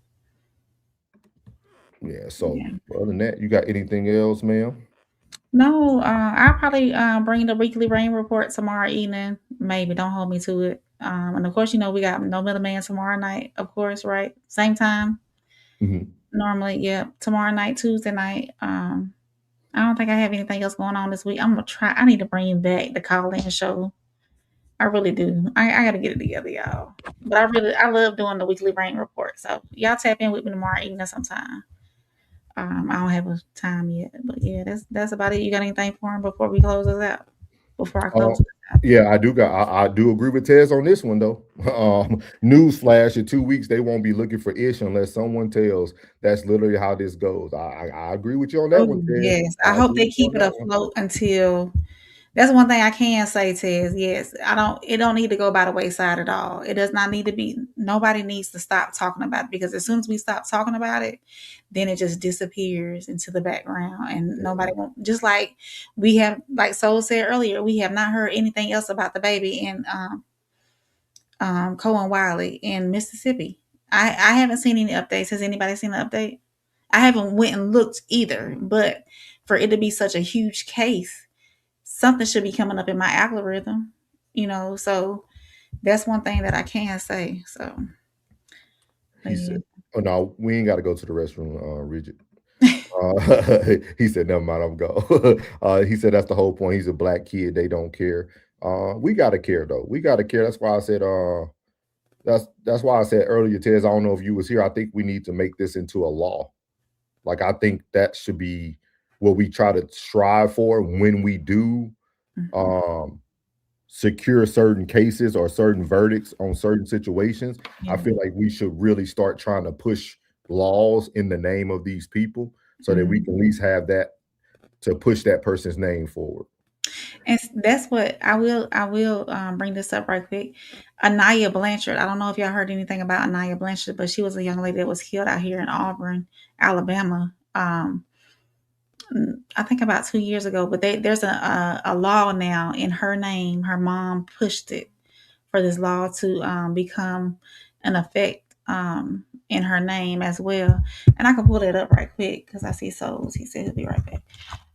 Yeah. So other than that, you got anything else, ma'am? No, I'll probably bring the weekly rain report tomorrow evening. Maybe, don't hold me to it. And of course, we got No Middleman tomorrow night, of course, right? Same time. Normally, yeah. Tomorrow night, Tuesday night. I don't think I have anything else going on this week. I'm gonna try. I need to bring back the call-in show. I really do. I gotta get it together, y'all. But I love doing the weekly rain report. So y'all tap in with me tomorrow evening sometime. I don't have a time yet, but yeah, that's about it. You got anything for him before we close this out? Before I close this out? Yeah, I do agree with Tez on this one though. Newsflash: in 2 weeks they won't be looking for Ish unless someone tells. That's literally how this goes. I agree with you on that one, Tez. Yes, I hope they keep it afloat until. That's one thing I can say, Tez. Yes, it don't need to go by the wayside at all. It does not need to be. Nobody needs to stop talking about it, because as soon as we stop talking about it, then it just disappears into the background, and nobody won't. Just like we have, like Soul said earlier, we have not heard anything else about the baby and Cohen Wiley in Mississippi. I haven't seen any updates. Has anybody seen an update? I haven't went and looked either. But for it to be such a huge case, something should be coming up in my algorithm, so that's one thing that I can say. So he said, oh no, we ain't got to go to the restroom, Rigid. He said, never mind, I'm go. He said that's the whole point. He's a black kid, they don't care. We gotta care though. We gotta care. That's why I said that's why I said earlier, Tez, I don't know if you was here. I think we need to make this into a law. Like, I think that should be what we try to strive for when we do secure certain cases or certain verdicts on certain situations. I feel like we should really start trying to push laws in the name of these people so that we can at least have that to push that person's name forward. And that's what I will bring this up right quick. Anaya Blanchard. I don't know if y'all heard anything about Anaya Blanchard, but she was a young lady that was killed out here in Auburn, Alabama. I think about 2 years ago. But there's a law now in her name. Her mom pushed it for this law to become an effect in her name as well. And I can pull that up right quick because I see Souls. He said he'll be right back.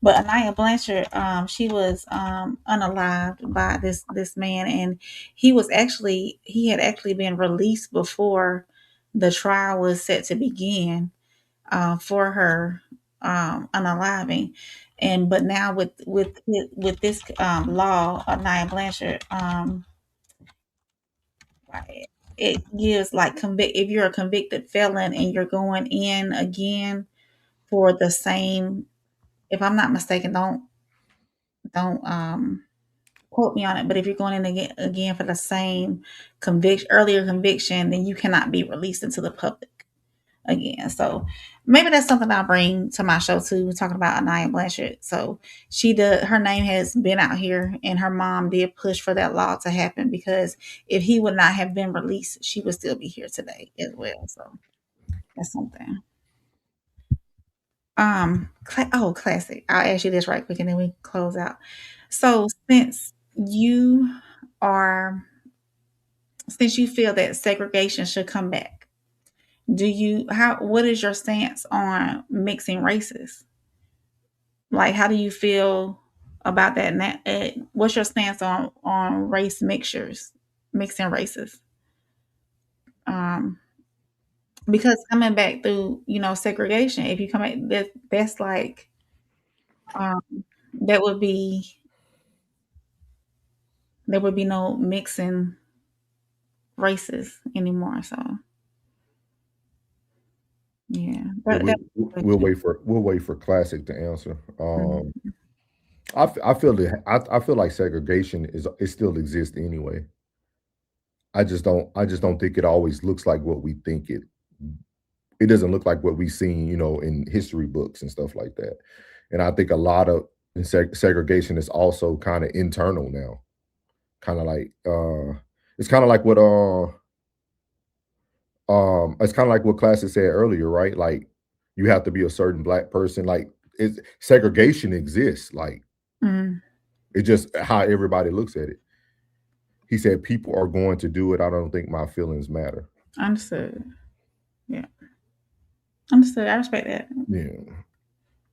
But Anaya Blanchard, she was unalived by this man, and he had actually been released before the trial was set to begin for her unaliving. And but now with this law, Anaya Blanchard, it gives like convict if you're a convicted felon and you're going in again for the same. If I'm not mistaken, don't quote me on it, but if you're going in again for the same earlier conviction, then you cannot be released into the public again. So maybe that's something I'll bring to my show too, talking about Anaya Blanchard. So her name has been out here, and her mom did push for that law to happen, because if he would not have been released, she would still be here today as well. So that's something. Classic. I'll ask you this right quick and then we close out. So you are since you feel that segregation should come back, what is your stance on mixing races? Like, how do you feel about that? What's your stance on race mixing races? Because coming back through, segregation, if you come back, that's like, um, that would be there would be no mixing races anymore. So yeah, Yeah, that we'll wait for Classic to answer. Mhm. I feel that I feel like segregation it still exists anyway. I just don't think it always looks like what we think it. It doesn't look like what we've seen, in history books and stuff like that. And I think a lot of segregation is also kind of internal now. Kind of like it's kind of like what it's kind of like what Classic said earlier, right? Like you have to be a certain black person. Like segregation exists. Like Mm, it's just how everybody looks at it. He said people are going to do it. I don't think my feelings matter. understood. Yeah, understood. I respect that. Yeah.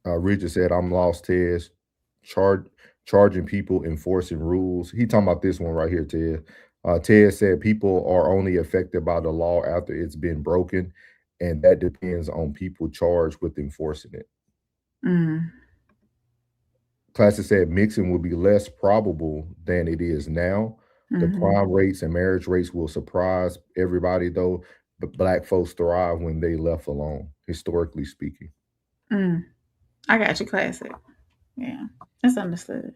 Richard said, I'm lost, Tez. Charging people, enforcing rules. He talking about this one right here, Ted. Ted said people are only affected by the law after it's been broken, and that depends on people charged with enforcing it. Mm, Classic said mixing will be less probable than it is now. The mhm. crime rates and marriage rates will surprise everybody, though. But black folks thrive when they left alone, historically speaking. I got you, Classic. Yeah, that's understood.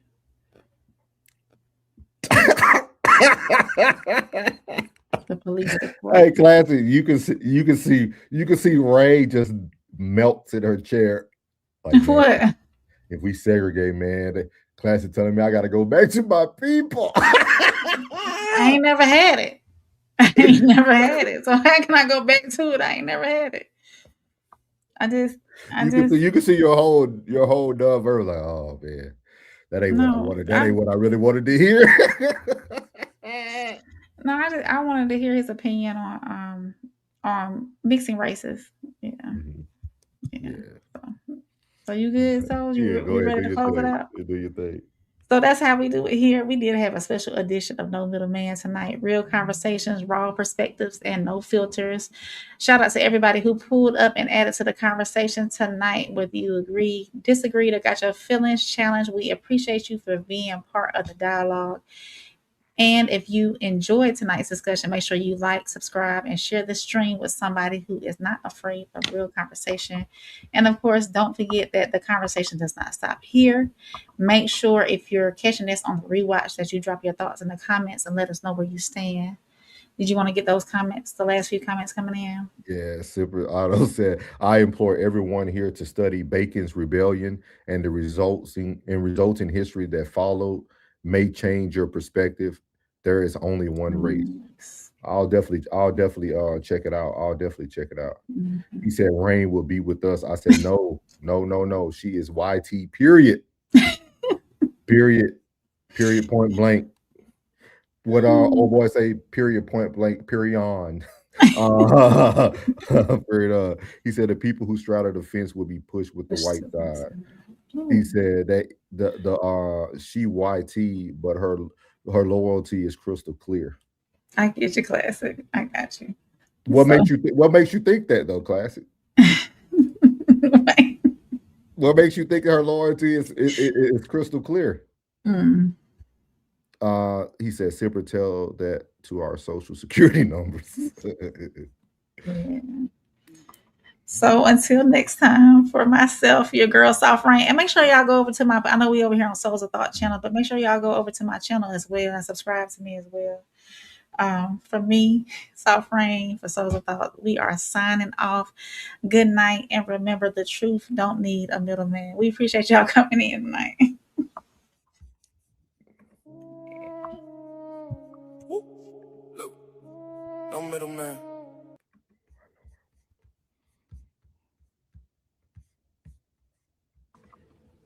The police. Hey, Classic, you can see Ray just melts in her chair. Like, man, What? if we segregate, man, Classic telling me I gotta go back to my people. I ain't never had it. I ain't never had it. So how can I go back to it? I ain't never had it. I just You can see your whole dove early, like, oh man, that ain't what I no. wanted. That ain't what I really wanted to hear. No, I wanted to hear his opinion on mixing races. Yeah. Yeah. So you good, Souls? Yeah, You go ahead, ready do to your close it thing. out? Do your thing. So that's how we do it here. We did have a special edition of No Middleman tonight. Real conversations, raw perspectives, and no filters. Shout out to everybody who pulled up and added to the conversation tonight. Whether you agree, disagreed, or got your feelings challenged, we appreciate you for being part of the dialogue. And if you enjoyed tonight's discussion, make sure you like, subscribe, and share the stream with somebody who is not afraid of real conversation. And of course, don't forget that the conversation does not stop here. Make sure if you're catching this on the rewatch that you drop your thoughts in the comments and let us know where you stand. Did you want to get those comments, the last few comments coming in? Yeah, Super Otto said, I implore everyone here to study Bacon's rebellion and the resulting history that followed may change your perspective. There is only one race. I'll definitely check it out. I'll definitely check it out. He said Rain will be with us. I said no. She is YT, period. Period, point blank. What old boy say, period, point blank, period. He said the people who straddle the fence will be pushed with the white side. He said that she YT, but her loyalty is crystal clear. I get you, Classic. I got you. What makes you think that though, Classic? What makes you think her loyalty is crystal clear? He said, Sipper, tell that to our social security numbers. Yeah. So until next time, for myself, your girl Soft Rain, and make sure y'all go over to I know we over here on Souls of Thought channel, but make sure y'all go over to my channel as well and subscribe to me as well. For me, Soft Rain, for Souls of Thought, we are signing off. Good night, and remember, the truth don't need a middleman. We appreciate y'all coming in tonight. No middleman.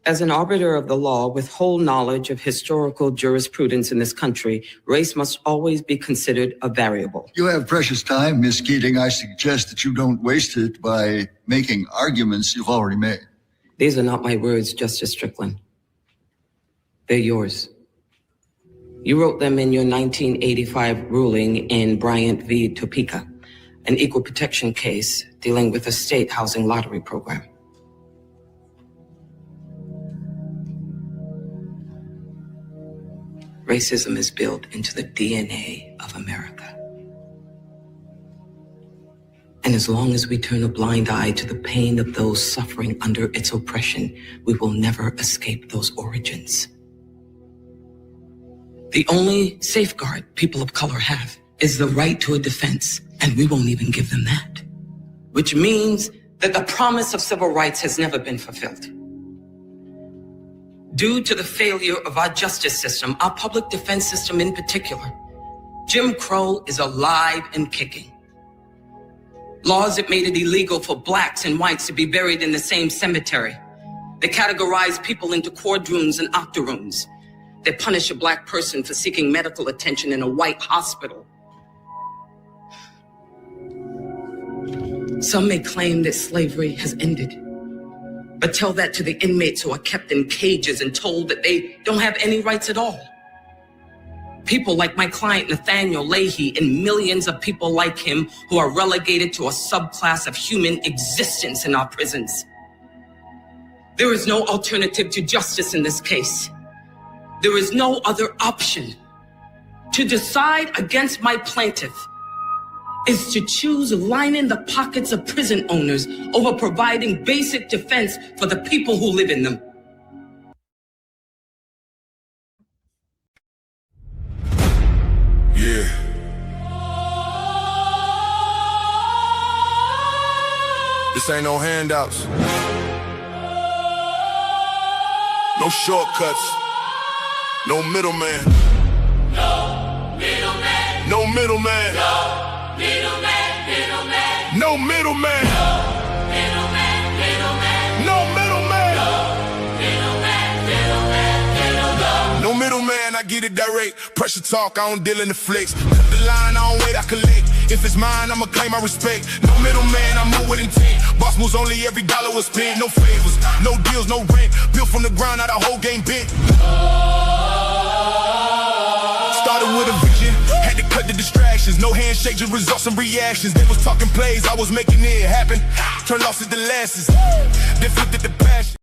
As an arbiter of the law with whole knowledge of historical jurisprudence in this country, race must always be considered a variable. You have precious time, Miss Keating. I suggest that you don't waste it by making arguments you've already made. These are not my words, Justice Strickland. They're yours. You wrote them in your 1985 ruling in Bryant v. Topeka, an equal protection case dealing with a state housing lottery program. Racism is built into the DNA of America. And as long as we turn a blind eye to the pain of those suffering under its oppression, we will never escape those origins. The only safeguard people of color have is the right to a defense, and we won't even give them that. Which means that the promise of civil rights has never been fulfilled. Due to the failure of our justice system, our public defense system in particular, Jim Crow is alive and kicking. Laws that made it illegal for blacks and whites to be buried in the same cemetery. They categorize people into quadroons and octoroons. They punish a black person for seeking medical attention in a white hospital. Some may claim that slavery has ended. But tell that to the inmates who are kept in cages and told that they don't have any rights at all. People like my client Nathaniel Leahy and millions of people like him who are relegated to a subclass of human existence in our prisons. There is no alternative to justice in this case. There is no other option. To decide against my plaintiff is to choose lining the pockets of prison owners over providing basic defense for the people who live in them. Yeah. This ain't no handouts. No shortcuts. No middleman. No middleman. No middleman. No middleman. No middleman. No middleman. No middleman, I get it direct. Pressure talk, I don't deal in the flex. Cut the line, I don't wait, I collect. If it's mine, I'ma claim my respect. No middleman, I move with intent. Boss moves only, every dollar was spent. No favors, no deals, no rent. Built from the ground, now the whole game bent. Started with a vision, had to cut the distractions. No handshake, just results and reactions. They was talking plays, I was making it happen. Turn losses to losses, then flipped it to passion.